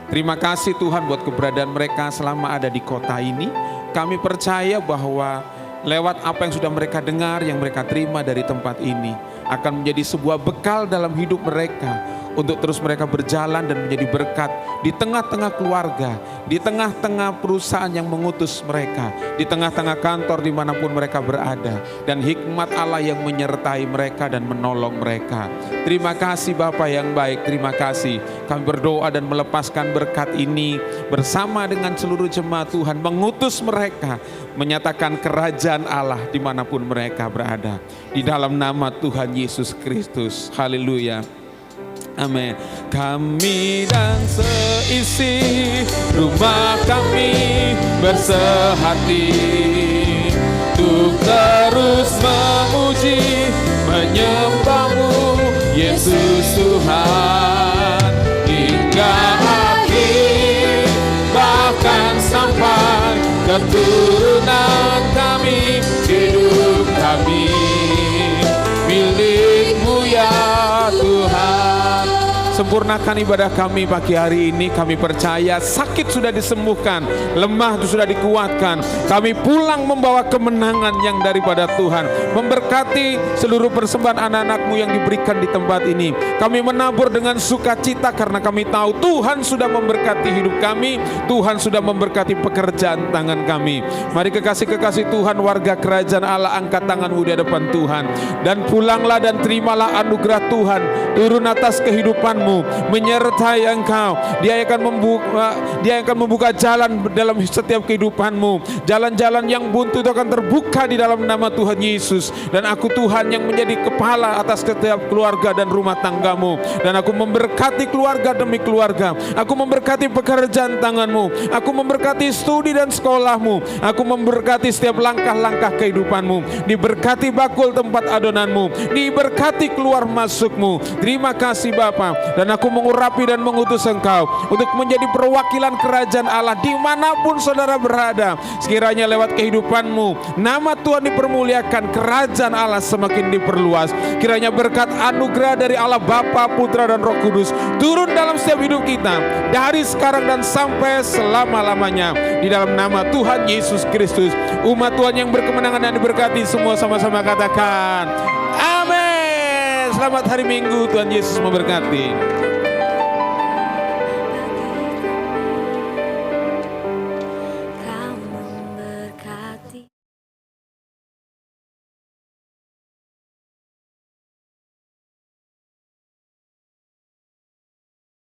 Terima kasih Tuhan buat keberadaan mereka selama ada di kota ini. Kami percaya bahwa lewat apa yang sudah mereka dengar, yang mereka terima dari tempat ini, akan menjadi sebuah bekal dalam hidup mereka untuk terus mereka berjalan dan menjadi berkat di tengah-tengah keluarga, di tengah-tengah perusahaan yang mengutus mereka, di tengah-tengah kantor dimanapun mereka berada, dan hikmat Allah yang menyertai mereka dan menolong mereka. Terima kasih Bapa yang baik, terima kasih. Kami berdoa dan melepaskan berkat ini bersama dengan seluruh jemaat Tuhan, mengutus mereka menyatakan kerajaan Allah dimanapun mereka berada. Di dalam nama Tuhan Yesus Kristus, haleluya. Amin. Kami dan seisi rumah kami bersehati untuk terus memuji, menyembah-Mu Yesus Tuhan hingga akhir, bahkan sampai keturunan kami, hidup kami milik-Mu ya Tuhan. Sempurnakan ibadah kami pagi hari ini. Kami percaya sakit sudah disembuhkan, lemah itu sudah dikuatkan. Kami pulang membawa kemenangan yang daripada Tuhan. Memberkati seluruh persembahan anak-anak-Mu yang diberikan di tempat ini. Kami menabur dengan sukacita karena kami tahu Tuhan sudah memberkati hidup kami. Tuhan sudah memberkati pekerjaan tangan kami. Mari kekasih-kekasih Tuhan, warga kerajaan Allah, angkat tanganmu di hadapan Tuhan. Dan pulanglah dan terimalah anugerah Tuhan turun atas kehidupanmu, menyertai engkau. Dia akan membuka jalan dalam setiap kehidupanmu. Jalan-jalan yang buntu itu akan terbuka di dalam nama Tuhan Yesus. Dan aku Tuhan yang menjadi kepala atas setiap keluarga dan rumah tanggamu. Dan aku memberkati keluarga demi keluarga. Aku memberkati pekerjaan tanganmu. Aku memberkati studi dan sekolahmu. Aku memberkati setiap langkah-langkah kehidupanmu. Diberkati bakul tempat adonanmu. Diberkati keluar masukmu. Terima kasih Bapa. Dan aku mengurapi dan mengutus engkau untuk menjadi perwakilan kerajaan Allah dimanapun saudara berada. Sekiranya lewat kehidupanmu nama Tuhan dipermuliakan, kerajaan Allah semakin diperluas. Kiranya berkat anugerah dari Allah Bapa, Putra dan Roh Kudus turun dalam setiap hidup kita dari sekarang dan sampai selama-lamanya. Di dalam nama Tuhan Yesus Kristus, umat Tuhan yang berkemenangan dan diberkati semua sama-sama katakan amin. Selamat hari Minggu, Tuhan Yesus memberkati.